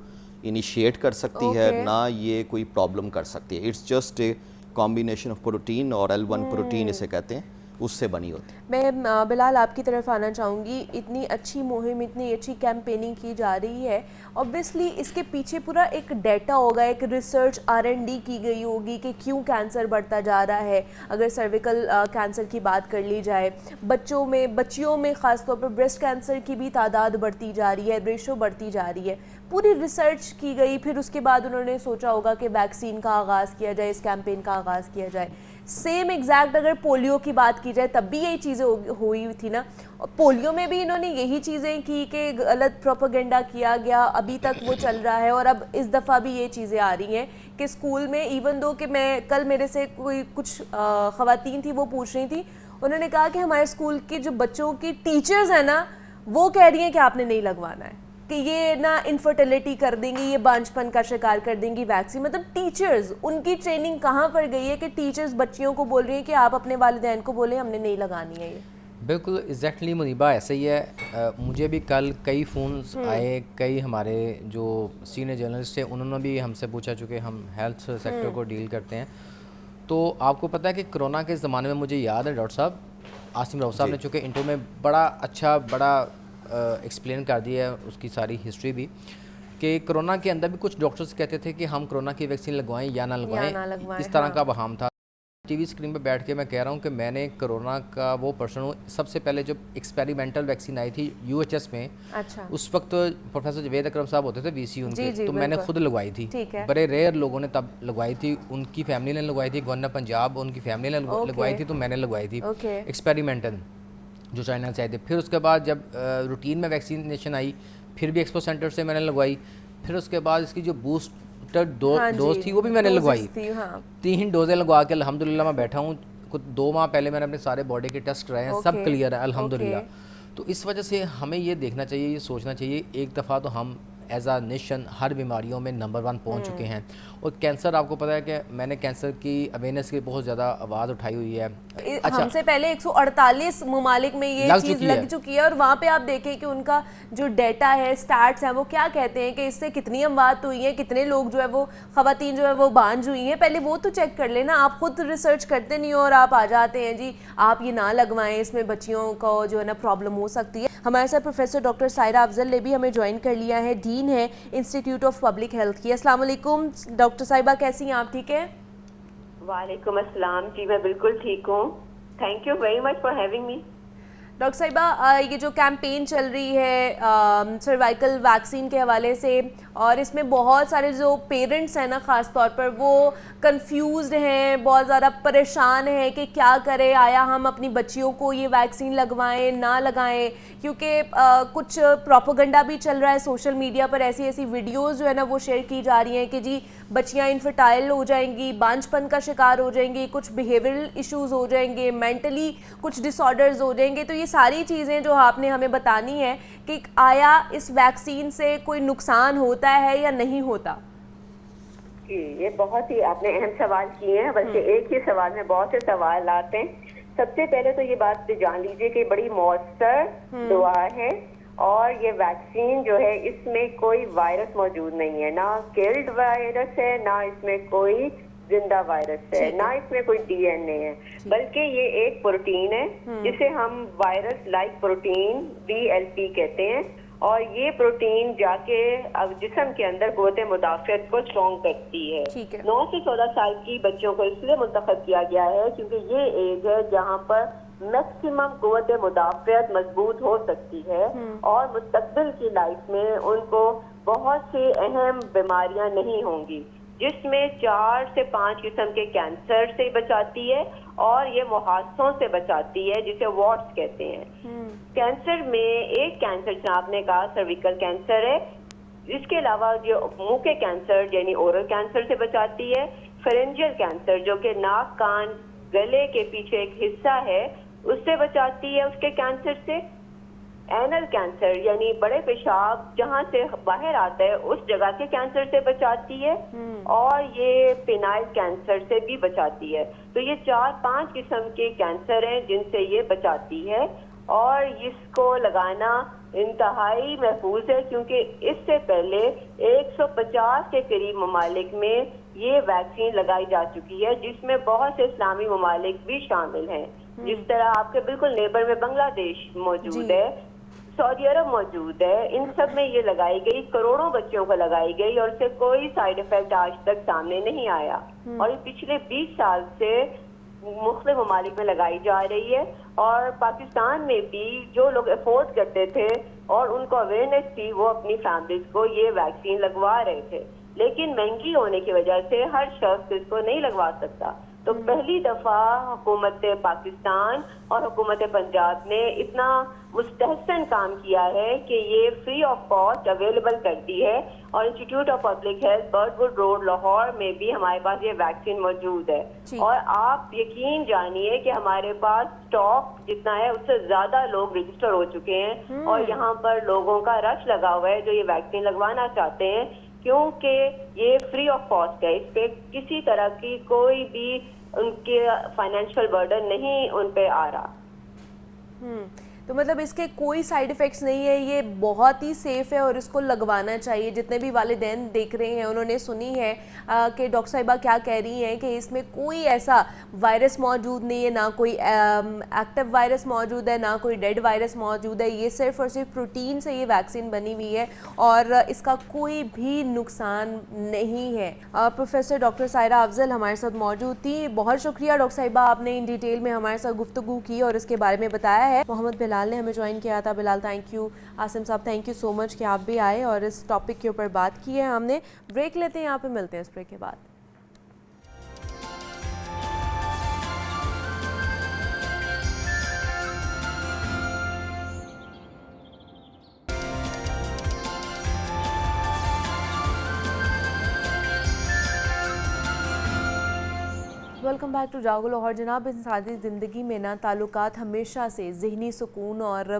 इनिशिएट कर सकती है ना ये कोई प्रॉब्लम कर सकती है। It's just a combination of protein और L1 प्रोटीन इसे कहते हैं, उससे बनी होती है। मैं बिलाल आपकी तरफ आना चाहूँगी। इतनी अच्छी मुहिम, इतनी अच्छी कैंपेनिंग की जा रही है, ऑब्वियसली इसके पीछे पूरा एक डेटा होगा, एक रिसर्च R&D की गई होगी कि क्यों कैंसर बढ़ता जा रहा है। अगर सर्विकल कैंसर की बात कर ली जाए, बच्चियों में ख़ासतौर पर ब्रेस्ट कैंसर की भी तादाद बढ़ती जा रही है, रेशो बढ़ती जा रही है। पूरी रिसर्च की गई, फिर उसके बाद उन्होंने सोचा होगा कि वैक्सीन का आगाज़ किया जाए, इस कैंपेन का आगाज़ किया जाए। सेम एग्जैक्ट अगर पोलियो की बात की जाए तब भी यही चीज़ें हुई थी ना। और पोलियो में भी इन्होंने यही चीज़ें की कि गलत प्रोपेगेंडा किया गया, अभी तक वो चल रहा है। और अब इस दफ़ा भी ये चीज़ें आ रही हैं कि स्कूल में इवन दो कि मैं कल मेरे से कुछ ख़वातीन थी वो पूछ रही थी, उन्होंने कहा कि हमारे स्कूल के जो बच्चों की टीचर्स हैं ना वो कह रही हैं कि आपने नहीं लगवाना है, कि ये ना इनफर्टिलिटी कर देंगी, ये बांझपन का शिकार कर देंगी वैक्सीन। मतलब टीचर्स, उनकी ट्रेनिंग कहाँ पर गई है कि टीचर्स बच्चियों को बोल रही हैं कि आप अपने वालिदैन को बोलें हमने नहीं लगानी है ये। बिल्कुल एग्जैक्टली मुनीबा ऐसे ही है। मुझे भी कल कई फ़ोन्स आए, कई हमारे जो सीनियर जर्नलिस्ट हैं उन्होंने भी हमसे पूछा, चूँकि हम हेल्थ सेक्टर को डील करते हैं। तो आपको पता है कि कोरोना के ज़माने में मुझे याद है डॉक्टर साहब आसिम राव साहब ने चूँकि इंटरव्यू में बड़ा एक्सप्लेन कर दिया है उसकी सारी हिस्ट्री भी, कि कोरोना के अंदर भी कुछ डॉक्टर्स कहते थे कि हम कोरोना की वैक्सीन लगवाएं या ना लगवाएं, इस तरह का वहाम था। टीवी स्क्रीन पे बैठ के मैं कह रहा हूँ कि मैंने कोरोना का वो पर्सन हूँ। सबसे पहले जब एक्सपेरिमेंटल वैक्सीन आई थी UHS में, अच्छा, उस वक्त प्रोफेसर जवेद अकरम साहब होते थे VC उनके, तो मैंने खुद लगवाई थी। बड़े रेयर लोगों ने तब लगवाई थी, उनकी फैमिली ने लगवाई थी, गवर्नर पंजाब उनकी फैमिली ने लगवाई थी, तो मैंने लगवाई थी एक्सपेरिमेंटल जो चाइना से आए थे। फिर उसके बाद जब रूटीन में वैक्सीनेशन आई फिर भी एक्सपो सेंटर से मैंने लगवाई। फिर उसके बाद इसकी जो बूस्टर डोज थी वो भी मैंने लगवाई। 3 डोजें लगवा के अल्हम्दुलिल्लाह मैं बैठा हूँ। कुछ 2 माह पहले मैंने अपने सारे बॉडी के टेस्ट कराए हैं, सब क्लियर है अल्हम्दुलिल्लाह। तो इस वजह से हमें ये देखना चाहिए, ये सोचना चाहिए, एक दफ़ा तो हम एज आ नेशन हर बीमारियों में नंबर 1 पहुंच चुके हैं। और कैंसर, आपको पता है कि मैंने कैंसर की अवेयरनेस की बहुत ज़्यादा आवाज़ उठाई हुई है। अच्छा, हमसे पहले 148 ममालिक में ये चीज़ लग चुकी है और वहाँ पे आप देखें कि उनका जो डेटा है, स्टैट्स हैं, वो क्या कहते हैं कि इससे कितनी अमवात हुई है, कितने लोग जो है वो ख़वातीन जो है वो बांझ हुई हैं। पहले वो तो चेक कर लेना। आप खुद रिसर्च करते नहीं हो और आप आ जाते हैं जी आप ये ना लगवाएं, इसमें बच्चियों को जो है ना प्रॉब्लम हो सकती है। हमारे साथ प्रोफेसर डॉक्टर सायरा अफजल ने भी हमें ज्वाइन कर लिया है, डीन है इंस्टीट्यूट ऑफ पब्लिक हेल्थ की। अस्सलाम वालेकुम डॉक्टर साहिबा, कैसी हैं आप? ठीक है, वालेकुम अस्सलाम जी, मैं बिल्कुल ठीक हूँ। Thank you very much for having me. Doctor साहिबा, ये जो कैंपेन चल रही है सर्वाइकल वैक्सीन के हवाले से, और इसमें बहुत सारे जो पेरेंट्स हैं ना ख़ास तौर पर वो कंफ्यूज्ड हैं, बहुत ज़्यादा परेशान हैं कि क्या करें, आया हम अपनी बच्चियों को ये वैक्सीन लगवाएं ना लगाएं, क्योंकि कुछ प्रोपेगेंडा भी चल रहा है सोशल मीडिया पर, ऐसी ऐसी वीडियोस जो है ना वो शेयर की जा रही हैं कि जी बच्चियां इनफर्टाइल हो जाएंगी, बांझपन का शिकार हो जाएंगी, कुछ बिहेवियरल इश्यूज़ हो जाएंगे, मेंटली कुछ डिसऑर्डर्स हो जाएंगे। तो ये सारी चीज़ें जो आपने हमें बतानी है कि आया इस वैक्सीन से कोई नुकसान होता है या नहीं होता। जी, ये बहुत ही आपने अहम सवाल किए हैं, बल्कि एक ही सवाल में बहुत से सवाल आते हैं। सबसे पहले तो ये बात जान लीजिए कि बड़ी मौसर दुआ है, और ये वैक्सीन जो है इसमें कोई वायरस मौजूद नहीं है, ना किल्ड वायरस है, ना इसमें कोई जिंदा वायरस है, ना इसमें कोई डीएनए है, बल्कि ये एक प्रोटीन है जिसे हम वायरस लाइक प्रोटीन VLP कहते हैं। और ये प्रोटीन जाके अब जिस्म के अंदर कुव्वत मुदाफ़ियत को स्ट्रॉन्ग करती है। 9 से 14 साल की बच्चों को इसलिए मुंतखब किया गया है क्योंकि ये एज है जहाँ पर मैक्सिमम कुव्वत मुदाफ़ियत मजबूत हो सकती है, और मुस्तकबिल की लाइफ में उनको बहुत सी अहम बीमारियां नहीं होंगी, जिसमें 4 से 5 किस्म के कैंसर से बचाती है, और ये मुहासों से बचाती है जिसे वॉट्स कहते हैं। कैंसर में एक कैंसर जो आपने कहा सर्विकल कैंसर है, इसके अलावा जो मुंह के कैंसर यानी ओरल कैंसर से बचाती है, फेरेंजियल कैंसर जो कि नाक कान गले के पीछे एक हिस्सा है उससे बचाती है उसके कैंसर से, एनल कैंसर यानी बड़े पेशाब जहाँ से बाहर आता है उस जगह के कैंसर से बचाती है, और ये पेनाइल कैंसर से भी बचाती है। तो ये 4-5 किस्म के कैंसर हैं जिनसे ये बचाती है, और इसको लगाना इंतहाई महफूज है क्योंकि इससे पहले 150 के करीब ममालिक में ये वैक्सीन लगाई जा चुकी है, जिसमें बहुत से इस्लामी ममालिक भी शामिल हैं। जिस तरह आपके बिल्कुल नेबर में बांग्लादेश मौजूद है, सऊदी अरब मौजूद है, इन सब में ये लगाई गई, करोड़ों बच्चों को लगाई गई और इससे कोई साइड इफेक्ट आज तक सामने नहीं आया। और ये पिछले 20 साल से मुख्तलिफ ममालिक में लगाई जा रही है, और पाकिस्तान में भी जो लोग अफोर्ड करते थे और उनको अवेयरनेस थी वो अपनी फैमिलीज को ये वैक्सीन लगवा रहे थे, लेकिन महंगी होने की वजह से हर शख्स इसको नहीं लगवा सकता। तो पहली दफा हुकूमत पाकिस्तान और हुकूमत पंजाब ने इतना मुस्तहसन काम किया है कि ये फ्री ऑफ कॉस्ट अवेलेबल कर दी है, और institute of public health Birdwood road Lahore में भी हमारे पास ये वैक्सीन मौजूद है। और आप यकीन जानिए कि हमारे पास स्टॉक जितना है उससे ज्यादा लोग रजिस्टर हो चुके हैं, और यहाँ पर लोगों का रश लगा हुआ है जो ये वैक्सीन लगवाना चाहते हैं, क्योंकि ये फ्री ऑफ कॉस्ट है, इस पे किसी तरह की कोई भी उनके फाइनेंशियल बर्डन नहीं उन पे आ रहा। तो मतलब इसके कोई साइड इफ़ेक्ट्स नहीं है, ये बहुत ही सेफ़ है और इसको लगवाना चाहिए। जितने भी वालिदैन देख रहे हैं उन्होंने सुनी है कि डॉक्टर साहिबा क्या कह रही हैं कि इसमें कोई ऐसा वायरस मौजूद नहीं है, ना कोई एक्टिव वायरस मौजूद है, ना कोई डेड वायरस मौजूद है। ये सिर्फ और सिर्फ प्रोटीन से ये वैक्सीन बनी हुई है और इसका कोई भी नुकसान नहीं है। प्रोफेसर डॉक्टर सायरा अफजल हमारे साथ मौजूद थी। बहुत शुक्रिया डॉक्टर साहिबा, आपने इन डिटेल में हमारे साथ गुफ्तगू की और इसके बारे में बताया है। मोहम्मद बिलाल ने हमें ज्वाइन किया था। Bilal thank you. आसिम साहब थैंक यू सो मच कि आप भी आए और इस टॉपिक के ऊपर बात की है हमने। ब्रेक लेते हैं, यहाँ पे मिलते हैं इस ब्रेक के बाद। वेलकम बैक टू जागो लाहौर। जनाब, इंसानी ज़िंदगी में ना ताल्लुकात हमेशा से ज़हनी सुकून और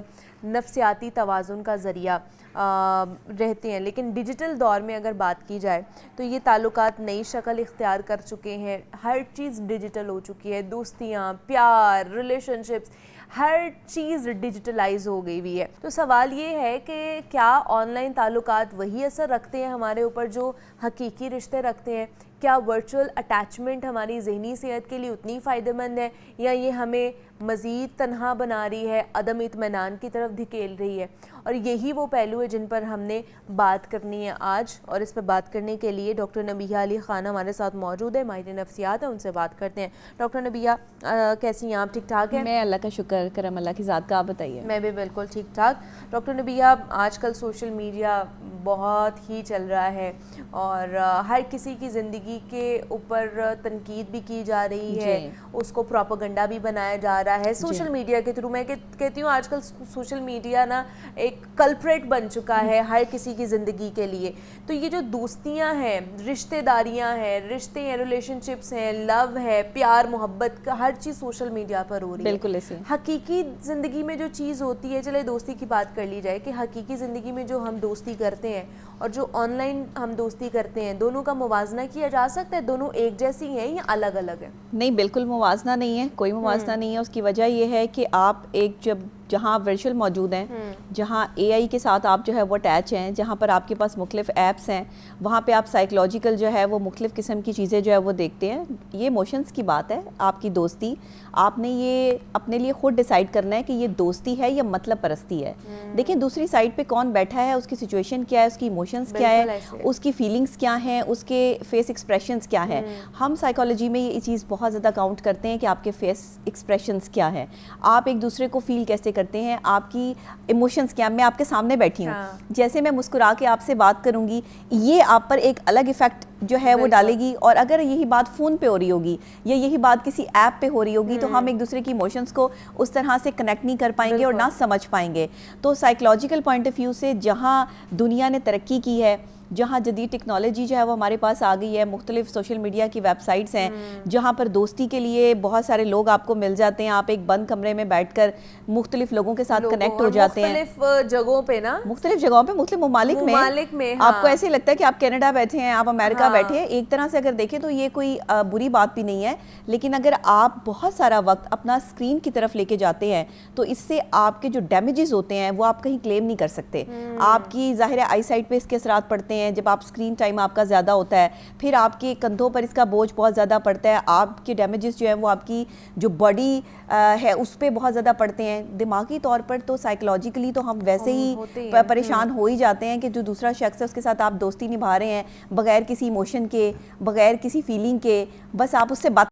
नफ्सियाती तवाज़ुन का ज़रिया रहते हैं, लेकिन डिजिटल दौर में अगर बात की जाए तो ये ताल्लुकात नई शक्ल इख्तियार कर चुके हैं। हर चीज़ डिजिटल हो चुकी है, दोस्तियाँ, प्यार, रिलेशनशिप्स, हर चीज़ डिजिटलाइज हो गई हुई है। तो सवाल ये है कि क्या ऑनलाइन ताल्लुकात वही असर रखते हैं हमारे ऊपर जो हकीकी रिश्ते रखते हैं? क्या वर्चुअल अटैचमेंट हमारी ज़हनी सेहत के लिए उतनी फ़ायदेमंद है या ये हमें मज़ीद तन्हा बना रही है, अदम इत्मीनान की तरफ धकेल रही है? और यही वो पहलू है जिन पर हमने बात करनी है आज। और इस पर बात करने के लिए डॉक्टर नबिया अली खान हमारे साथ मौजूद है, माहिर नफ्सियात है, उनसे बात करते हैं। डॉक्टर नबिया, कैसी हैं आप? ठीक ठाक हैं? मैं अल्लाह का शुक्र, करम अल्लाह की ज़ात का, आप बताइए। मैं भी बिल्कुल ठीक ठाक। डॉक्टर नबिया, आजकल सोशल मीडिया बहुत ही चल रहा है और हर किसी की ज़िंदगी के ऊपर तनकीद भी की जा रही है, उसको प्रोपेगेंडा भी बनाया जा रहा है सोशल मीडिया के थ्रू। मैं कहती हूँ आजकल सोशल मीडिया ना एक कल्प्रेट बन चुका है हर किसी की ज़िंदगी के लिए। तो ये जो दोस्तियाँ हैं, रिश्तेदारियाँ हैं, रिश्ते हैं, रिलेशनशिप्स हैं, लव है, प्यार मोहब्बत का हर चीज़ सोशल मीडिया पर हो रही है। बिल्कुल ऐसे हकीकी ज़िंदगी में जो चीज़ होती है, चले दोस्ती की बात कर ली जाए कि हकीकी ज़िंदगी में जो हम दोस्ती करते हैं और जो ऑनलाइन हम दोस्ती करते हैं, दोनों का मुवाजना किया जा सकता है? दोनों एक जैसी हैं या अलग अलग है? नहीं, बिल्कुल मुवाजना नहीं है, कोई मुवाजना नहीं है। उसकी वजह यह है कि आप एक जब जहाँ वर्चुअल मौजूद हैं, जहाँ AI के साथ आप जो है वो अटैच हैं, जहाँ पर आपके पास मुख्तलिफ ऐप्स हैं, वहाँ पे आप साइकोलॉजिकल जो है वो मुख्तलिफ किस्म की चीज़ें जो है वो देखते हैं। ये इमोशंस की बात है, आपकी दोस्ती आपने ये अपने लिए ख़ुद डिसाइड करना है कि ये दोस्ती है या मतलब परस्ती है। देखिए दूसरी साइड पे कौन बैठा है, उसकी सिचुएशन क्या है, उसकी इमोशंस क्या है, उसकी फीलिंग्स क्या हैं, उसके फेस एक्सप्रेशंस क्या हैं। हम साइकोलॉजी में ये चीज़ बहुत ज़्यादा काउंट करते हैं कि आपके फेस एक्सप्रेशंस क्या हैं, आप एक दूसरे को फील कैसे करते हैं, आपकी इमोशंस क्या। मैं आपके सामने बैठी हूँ, जैसे मैं मुस्कुरा के आपसे बात करूँगी, ये आप पर एक अलग इफ़ेक्ट जो है वो डालेगी। और अगर यही बात फ़ोन पे हो रही होगी या यही बात किसी ऐप पे हो रही होगी तो हम एक दूसरे की इमोशंस को उस तरह से कनेक्ट नहीं कर पाएंगे और ना समझ पाएंगे। तो साइकोलॉजिकल पॉइंट ऑफ व्यू से जहाँ दुनिया ने तरक्की की है, जहाँ जदीद टेक्नोलॉजी जो है वो हमारे पास आ गई है, मुख्तलिफ सोशल मीडिया की वेबसाइट्स हैं जहाँ पर दोस्ती के लिए बहुत सारे लोग आपको मिल जाते हैं। आप एक बंद कमरे में बैठकर मुख्तलिफ लोगों के साथ कनेक्ट हो जाते हैं, मुख्तलिफ जगहों पे ना, मुख्तलिफ जगहों पे, मुख्तलिफ ममालिक में आपको ऐसे लगता है कि आप कनाडा बैठे हैं, आप अमेरिका बैठे हैं। एक तरह से अगर देखें तो ये कोई बुरी बात भी नहीं है, लेकिन अगर आप बहुत सारा वक्त अपना स्क्रीन की तरफ लेके जाते हैं तो इससे आपके जो डैमेजेस होते हैं वो आप कहीं क्लेम नहीं कर सकते। आपकी ज़ाहिर है आई साइट पर इसके असरात पड़ते हैं, जब आप स्क्रीन टाइम आपका ज़्यादा होता है, फिर आपके कंधों पर इसका बोझ बहुत ज़्यादा पड़ता है, आपके डैमेजेस जो है वो आपकी जो बॉडी है उस पर बहुत ज़्यादा पड़ते हैं। दिमागी तौर पर तो साइकोलॉजिकली तो हम वैसे ही परेशान हो ही जाते हैं कि जो दूसरा शख्स है उसके साथ आप दोस्ती निभा रहे हैं बगैर किसी इमोशन के, बगैर किसी फीलिंग के, बस आप उससे बात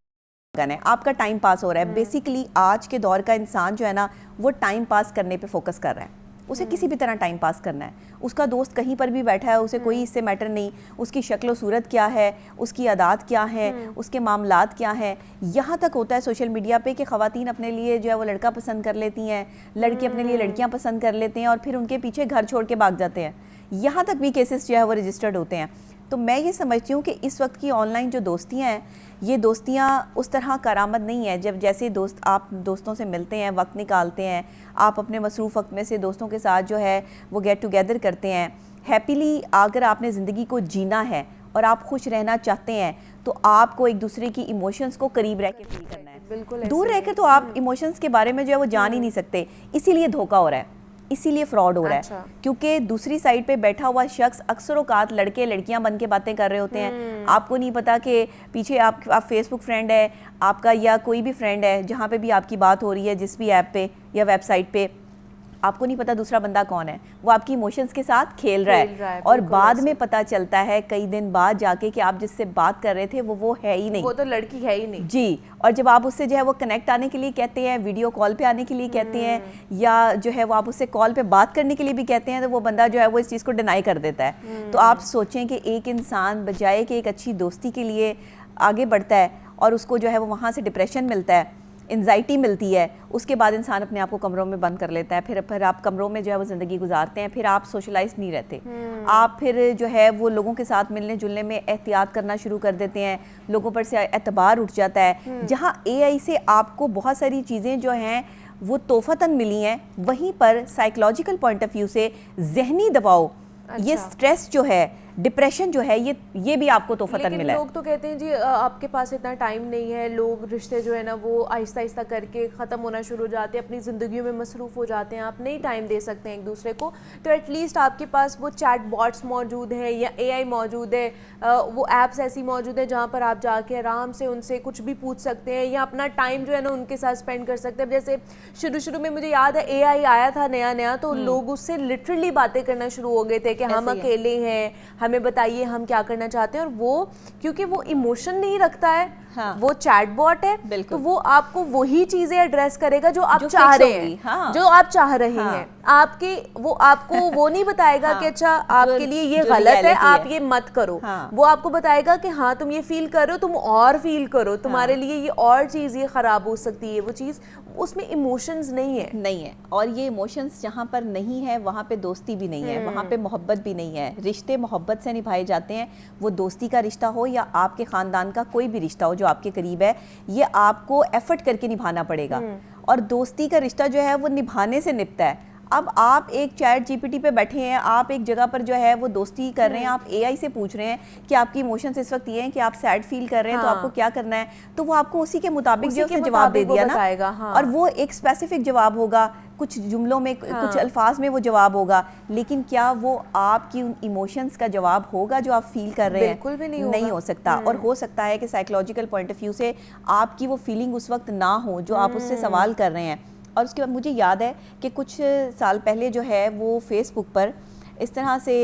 करना है, आपका टाइम पास हो रहा है। बेसिकली आज के दौर का इंसान जो है ना वो टाइम पास करने पे फोकस कर रहा है, उसे किसी भी तरह टाइम पास करना है। उसका दोस्त कहीं पर भी बैठा है, उसे कोई इससे मैटर नहीं, उसकी शक्ल सूरत क्या है, उसकी आदात क्या है, उसके मामलात क्या हैं। यहाँ तक होता है सोशल मीडिया पे कि ख़वातीन अपने लिए जो है वो लड़का पसंद कर लेती हैं, लड़के अपने लिए लड़कियाँ पसंद कर लेते हैं और फिर उनके पीछे घर छोड़ के भाग जाते हैं। यहाँ तक भी केसेस जो है वो रजिस्टर्ड होते हैं। तो मैं ये समझती हूँ कि इस वक्त की ऑनलाइन जो दोस्तियाँ हैं, ये दोस्तियाँ उस तरह कारामद नहीं है। जब जैसे दोस्त आप दोस्तों से मिलते हैं, वक्त निकालते हैं, आप अपने मसरूफ़ वक्त में से दोस्तों के साथ जो है वो गेट टुगेदर करते हैं हैप्पीली। अगर आपने ज़िंदगी को जीना है और आप खुश रहना चाहते हैं तो आपको एक दूसरे की इमोशंस को करीब रह के फील करना है। बिल्कुल, दूर रह के तो आप इमोशंस के बारे में जो है वो जान ही नहीं सकते। इसीलिए धोखा हो रहा है, इसीलिए फ्रॉड हो रहा है, क्योंकि दूसरी साइड पे बैठा हुआ शख्स अक्सर औकात लड़के लड़कियां बन के बातें कर रहे होते हैं। आपको नहीं पता कि पीछे आप फेसबुक फ्रेंड है आपका या कोई भी फ्रेंड है जहाँ पे भी आपकी बात हो रही है, जिस भी ऐप पे या वेबसाइट पे, आपको नहीं पता दूसरा बंदा कौन है, वो आपकी इमोशंस के साथ खेल रहा है और बाद में पता चलता है कई दिन बाद जाके कि आप जिससे बात कर रहे थे वो है ही नहीं, वो तो लड़की है ही नहीं जी। और जब आप उससे जो है वो कनेक्ट आने के लिए कहते हैं, वीडियो कॉल पे आने के लिए कहते हैं या जो है वो आप उससे कॉल पे बात करने के लिए भी कहते हैं, तो वो बंदा जो है वो इस चीज़ को डिनाई कर देता है। तो आप सोचें कि एक इंसान बजाय कि एक अच्छी दोस्ती के लिए आगे बढ़ता है और उसको जो है वो वहाँ से डिप्रेशन मिलता है, एंजाइटी मिलती है, उसके बाद इंसान अपने आप को कमरों में बंद कर लेता है। फिर आप कमरों में जो है वो ज़िंदगी गुजारते हैं, फिर आप सोशलाइज नहीं रहते, आप फिर जो है वो लोगों के साथ मिलने जुलने में एहतियात करना शुरू कर देते हैं, लोगों पर से एतबार उठ जाता है। जहाँ AI से आपको बहुत सारी चीज़ें जो हैं वो तोहफ़तन मिली हैं, वहीं पर साइकोलॉजिकल पॉइंट ऑफ व्यू से ज़हनी दबाव, ये स्ट्रेस जो है डिप्रेशन जो है ये भी आपको तोहफतन मिला है। लोग तो कहते हैं जी आपके पास इतना टाइम नहीं है, लोग रिश्ते जो है ना वो आहिस्ता आहिस्ता करके ख़त्म होना शुरू हो जाते हैं, अपनी ज़िंदगियों में मसरूफ़ हो जाते हैं, आप नहीं टाइम दे सकते हैं एक दूसरे को, तो एटलीस्ट आपके पास वो चैट बॉट्स मौजूद है या AI मौजूद है, वो ऐप्स ऐसी मौजूद है जहाँ पर आप जाके आराम से उनसे कुछ भी पूछ सकते हैं या अपना टाइम जो है ना उनके साथ स्पेंड कर सकते हैं। जैसे शुरू में मुझे याद है AI आया था नया तो लोग उससे लिटरली बातें करना शुरू हो गए थे कि हम अकेले हैं, हमें बताइए हम क्या करना चाहते हैं, और वो क्योंकि वो इमोशन नहीं रखता है, हाँ। वो चैटबॉट है, तो वो आपको वही चीजें एड्रेस करेगा जो आप चाह रहे हैं, हाँ। जो आप चाह रहे हैं, आपके वो आपको वो नहीं बताएगा कि अच्छा आपके लिए ये गलत है आप ये मत करो, वो आपको बताएगा कि हाँ तुम ये फील कर रहे हो, तुम और फील करो, तुम्हारे लिए ये और चीज ये खराब हो सकती है, वो चीज उसमें इमोशंस नहीं है। और ये इमोशंस जहाँ पर नहीं है वहाँ पे दोस्ती भी नहीं है, वहाँ पे मोहब्बत भी नहीं है। रिश्ते मोहब्बत से निभाए जाते हैं, वो दोस्ती का रिश्ता हो या आपके ख़ानदान का कोई भी रिश्ता हो जो आपके करीब है, ये आपको एफर्ट करके निभाना पड़ेगा। और दोस्ती का रिश्ता जो है वो निभाने से निपटा है। अब आप एक चैट GPT पे बैठे हैं, आप एक जगह पर जो है वो दोस्ती कर रहे हैं, आप AI से पूछ रहे हैं कि आपकी इमोशंस इस वक्त ये हैं कि आप सैड फील कर रहे हैं, तो आपको क्या करना है, तो वो आपको उसी के मुताबिक जो उसने जवाब दे दिया ना, और वो एक स्पेसिफिक जवाब होगा, कुछ जुमलों में कुछ अल्फाज में वो जवाब होगा, लेकिन क्या वो आपकी उन इमोशंस का जवाब होगा जो आप फील कर रहे हैं? बिल्कुल भी नहीं हो सकता। और हो सकता है कि साइकोलॉजिकल पॉइंट ऑफ व्यू से आपकी वो फीलिंग उस वक्त ना हो जो आप उससे सवाल कर रहे हैं। और उसके बाद मुझे याद है कि कुछ साल पहले जो है वो फेसबुक पर इस तरह से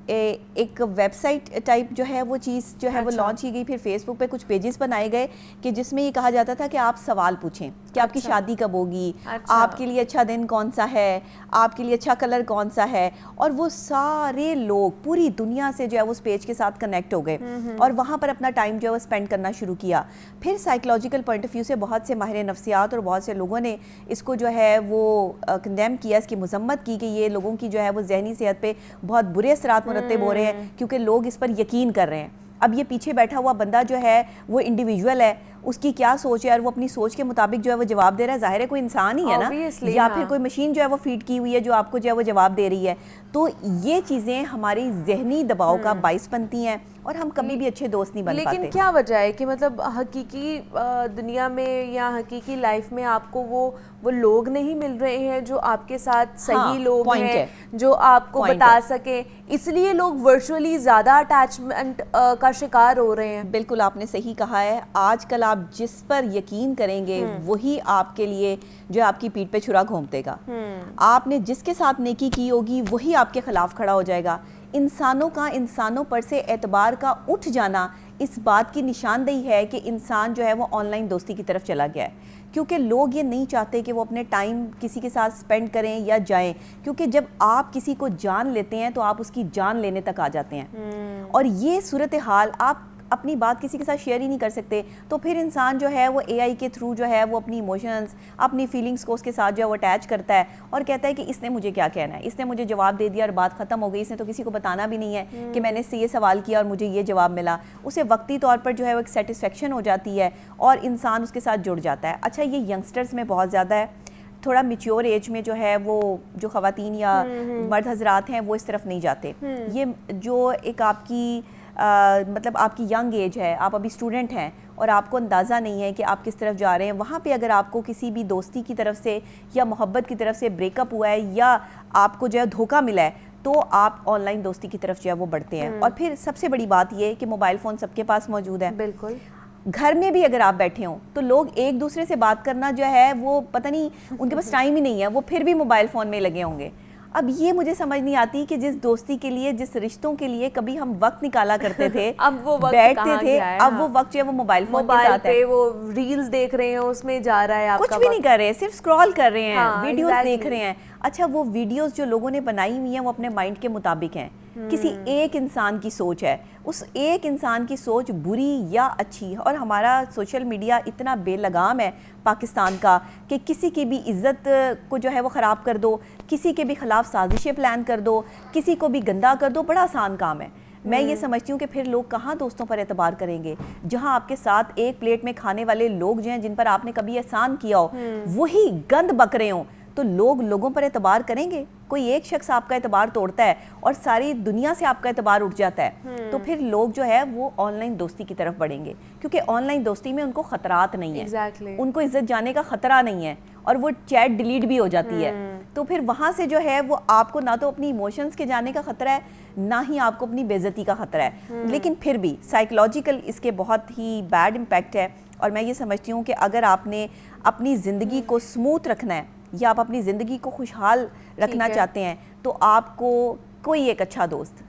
एक वेबसाइट टाइप जो है वो चीज़ जो है वो लॉन्च की गई। फिर फेसबुक पे कुछ पेजेस बनाए गए कि जिसमें ये कहा जाता था कि आप सवाल पूछें कि आपकी शादी कब होगी, आपके लिए अच्छा दिन कौन सा है, आपके लिए अच्छा कलर कौन सा है। और वो सारे लोग पूरी दुनिया से जो है उस पेज के साथ कनेक्ट हो गए और वहाँ पर अपना टाइम जो है वो स्पेंड करना शुरू किया। फिर साइकोलॉजिकल पॉइंट ऑफ व्यू से बहुत से माहिर नफ्सियात और बहुत से लोगों ने इसको जो है वो कंडेम किया, इसकी मजम्मत की कि ये लोगों की जो है वो जहनी सेहत पे बहुत बुरे असरात मुरतब हो रहे हैं क्योंकि लोग इस पर यकीन कर रहे हैं। अब ये पीछे बैठा हुआ बंदा जो है वो इंडिविजुअल है, उसकी क्या सोच है और वो अपनी सोच के मुताबिक जो है वो जवाब दे रहा है। जाहिर है कोई इंसान ही है ना, या फिर कोई मशीन जो है वो फीड की हुई है जो आपको जो है वो जवाब दे रही है। तो ये चीज़ें हमारी जहनी दबाव का बाइस बनती हैं और हम कभी भी अच्छे दोस्त नहीं बन पाते। लेकिन क्या वजह है कि मतलब हकीकी दुनिया में या हकीकी लाइफ में आपको वो लोग नहीं मिल रहे हैं जो आपके साथ सही लोग हैं जो आपको बता सके, इसलिए लोग वर्चुअली ज़्यादा अटैचमेंट का शिकार हो रहे हैं। बिल्कुल आपने सही कहा है। आजकल आप जिस पर यकीन करेंगे वही आपके लिए जो है आपकी पीठ पे छुरा घोंप देगा। आपने जिसके साथ नेकी की होगी वही आपके खिलाफ खड़ा हो जाएगा। इंसानों का इंसानों पर से एतबार का उठ जाना इस बात की निशानदेही है कि इंसान जो है वो ऑनलाइन दोस्ती की तरफ चला गया है, क्योंकि लोग ये नहीं चाहते कि वो अपने टाइम किसी के साथ स्पेंड करें या जाएं, क्योंकि जब आप किसी को जान लेते हैं तो आप उसकी जान लेने तक आ जाते हैं। और ये सूरत हाल आप अपनी बात किसी के साथ शेयर ही नहीं कर सकते, तो फिर इंसान जो है वो AI के थ्रू जो है वो अपनी इमोशंस अपनी फीलिंग्स को उसके साथ जो है वो अटैच करता है और कहता है कि इसने मुझे क्या कहना है, इसने मुझे जवाब दे दिया और बात ख़त्म हो गई, इसने तो किसी को बताना भी नहीं है कि मैंने इससे ये सवाल किया और मुझे ये जवाब मिला। उसे वक्ती तौर पर जो है वो एक सेटिस्फेक्शन हो जाती है और इंसान उसके साथ जुड़ जाता है। अच्छा, ये यंगस्टर्स में बहुत ज़्यादा है, थोड़ा मैच्योर एज में जो है वो जो ख़वातीन या मर्द हजरात हैं वो इस तरफ नहीं जाते। ये जो एक आपकी मतलब आपकी यंग एज है, आप अभी स्टूडेंट हैं और आपको अंदाज़ा नहीं है कि आप किस तरफ जा रहे हैं, वहाँ पे अगर आपको किसी भी दोस्ती की तरफ से या मोहब्बत की तरफ से ब्रेकअप हुआ है या आपको जो है धोखा मिला है तो आप ऑनलाइन दोस्ती की तरफ जो है वो बढ़ते हैं। और फिर सबसे बड़ी बात ये कि मोबाइल फ़ोन सबके पास मौजूद है। बिल्कुल, घर में भी अगर आप बैठे हों तो लोग एक दूसरे से बात करना जो है वो पता नहीं उनके पास टाइम ही नहीं है, वो फिर भी मोबाइल फ़ोन में लगे होंगे। अब ये मुझे समझ नहीं आती कि जिस दोस्ती के लिए, जिस रिश्तों के लिए कभी हम वक्त निकाला करते थे अब वो वक्त बैठते थे, अब वो वक्त जो है वो मोबाइल फोन के साथ है। वो रील्स देख रहे हैं उसमें जा रहा है आपका कुछ भी नहीं कर रहे, सिर्फ स्क्रॉल कर रहे हैं, वीडियोस देख रहे हैं। अच्छा, वो वीडियोस जो लोगों ने बनाई हुई हैं वो अपने माइंड के मुताबिक हैं, किसी एक इंसान की सोच है, उस एक इंसान की सोच बुरी या अच्छी। और हमारा सोशल मीडिया इतना बेलगाम है पाकिस्तान का कि किसी की भी इज़्ज़त को जो है वो ख़राब कर दो, किसी के भी ख़िलाफ़ साजिशें प्लान कर दो, किसी को भी गंदा कर दो, बड़ा आसान काम है। मैं ये समझती हूँ कि फिर लोग कहाँ दोस्तों पर एतबार करेंगे जहाँ आपके साथ एक प्लेट में खाने वाले लोग जो हैं जिन पर आपने कभी एहसान किया हो वही गंद बक रहे हों, तो लोग लोगों पर एतबार करेंगे? कोई एक शख्स आपका एतबार तोड़ता है और सारी दुनिया से आपका एतबार उठ जाता है, तो फिर लोग जो है वो ऑनलाइन दोस्ती की तरफ बढ़ेंगे, क्योंकि ऑनलाइन दोस्ती में उनको खतरात नहीं है, उनको इज्जत जाने का खतरा नहीं है, और वो चैट डिलीट भी हो जाती है। तो फिर वहाँ से जो है वो आपको ना तो अपनी इमोशंस के जाने का खतरा है, ना ही आपको अपनी बेइज्जती का खतरा है। लेकिन फिर भी साइकोलॉजिकल इसके बहुत ही बैड इम्पैक्ट है। और मैं ये समझती हूँ कि अगर आपने अपनी ज़िंदगी को स्मूथ रखना है या आप अपनी ज़िंदगी को खुशहाल रखना चाहते हैं, तो आपको कोई एक अच्छा दोस्त,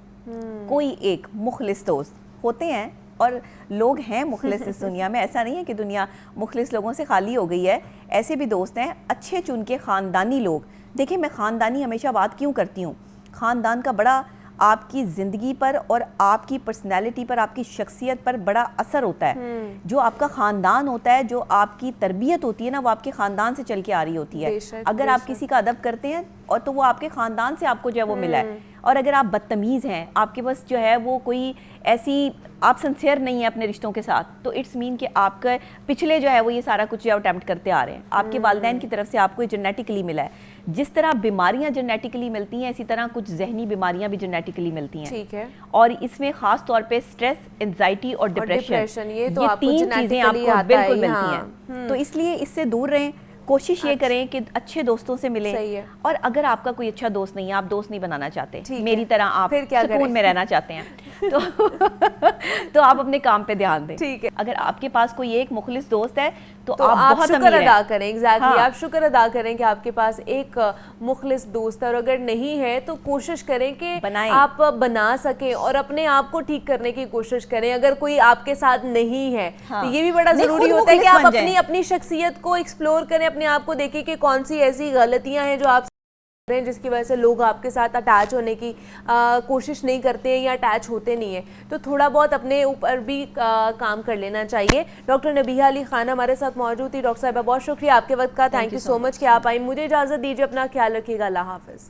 कोई एक मुखलिस दोस्त होते हैं, और लोग हैं मुखलिस इस दुनिया में। ऐसा नहीं है कि दुनिया मुखलिस लोगों से खाली हो गई है, ऐसे भी दोस्त हैं अच्छे चुन के, ख़ानदानी लोग। देखिए, मैं ख़ानदानी हमेशा बात क्यों करती हूँ, ख़ानदान का बड़ा आपकी ज़िंदगी पर और आपकी पर्सनैलिटी पर, आपकी शख्सियत पर बड़ा असर होता है। जो आपका ख़ानदान होता है, जो आपकी तरबियत होती है ना, वो आपके ख़ानदान से चल के आ रही होती है। अगर आप किसी का अदब करते हैं और तो वो आपके ख़ानदान से आपको जो है वो मिला है, और अगर आप बदतमीज़ हैं, आपके पास जो है वो कोई ऐसी, आप सिंसियर नहीं है अपने रिश्तों के साथ, तो इट्स मीन कि आपके पिछले जो है वो ये सारा कुछ जो है अटैम्प्ट करते आ रहे हैं, आपके वालिदैन की तरफ से आपको ये जेनेटिकली मिला है। जिस तरह बीमारियां जेनेटिकली मिलती हैं, इसी तरह कुछ जहनी बीमारियां भी जेनेटिकली मिलती हैं। ठीक है। और इसमें खास तौर पे स्ट्रेस, एंजाइटी और डिप्रेशन, ये तो तीन चीजें आपको बिल्कुल मिलती हैं। तो इसलिए इससे दूर रहें, कोशिश ये करें कि अच्छे दोस्तों से मिलें। और अगर आपका कोई अच्छा दोस्त नहीं है, आप दोस्त नहीं बनाना चाहते, मेरी तरह आप सुकून में रहना चाहते हैं, तो आप अपने काम पे ध्यान दें। ठीक है। अगर आपके पास कोई एक मुखलिस दोस्त है तो आप बहुत शुक्र अदा करें। एग्जैक्टली, आप शुक्र अदा करें कि आपके पास एक मुखलिस दोस्त है, और अगर नहीं है तो कोशिश करें कि आप बना सकें और अपने आप को ठीक करने की कोशिश करें। अगर कोई आपके साथ नहीं है तो ये भी बड़ा जरूरी होता है कि आप अपनी शख्सियत को एक्सप्लोर करें, अपने आप को देखें कि कौन सी ऐसी गलतियां हैं जो आप जिसकी वजह से लोग आपके साथ अटैच होने की कोशिश नहीं करते हैं या अटैच होते नहीं है। तो थोड़ा बहुत अपने ऊपर भी काम कर लेना चाहिए। डॉक्टर नबीहा अली खान हमारे साथ मौजूद थी। डॉक्टर साहिबा, बहुत शुक्रिया आपके वक्त का, थैंक यू सो मच कि आप आई। मुझे इजाज़त दीजिए, अपना ख्याल रखिएगा, अल्लाह हाफिज़।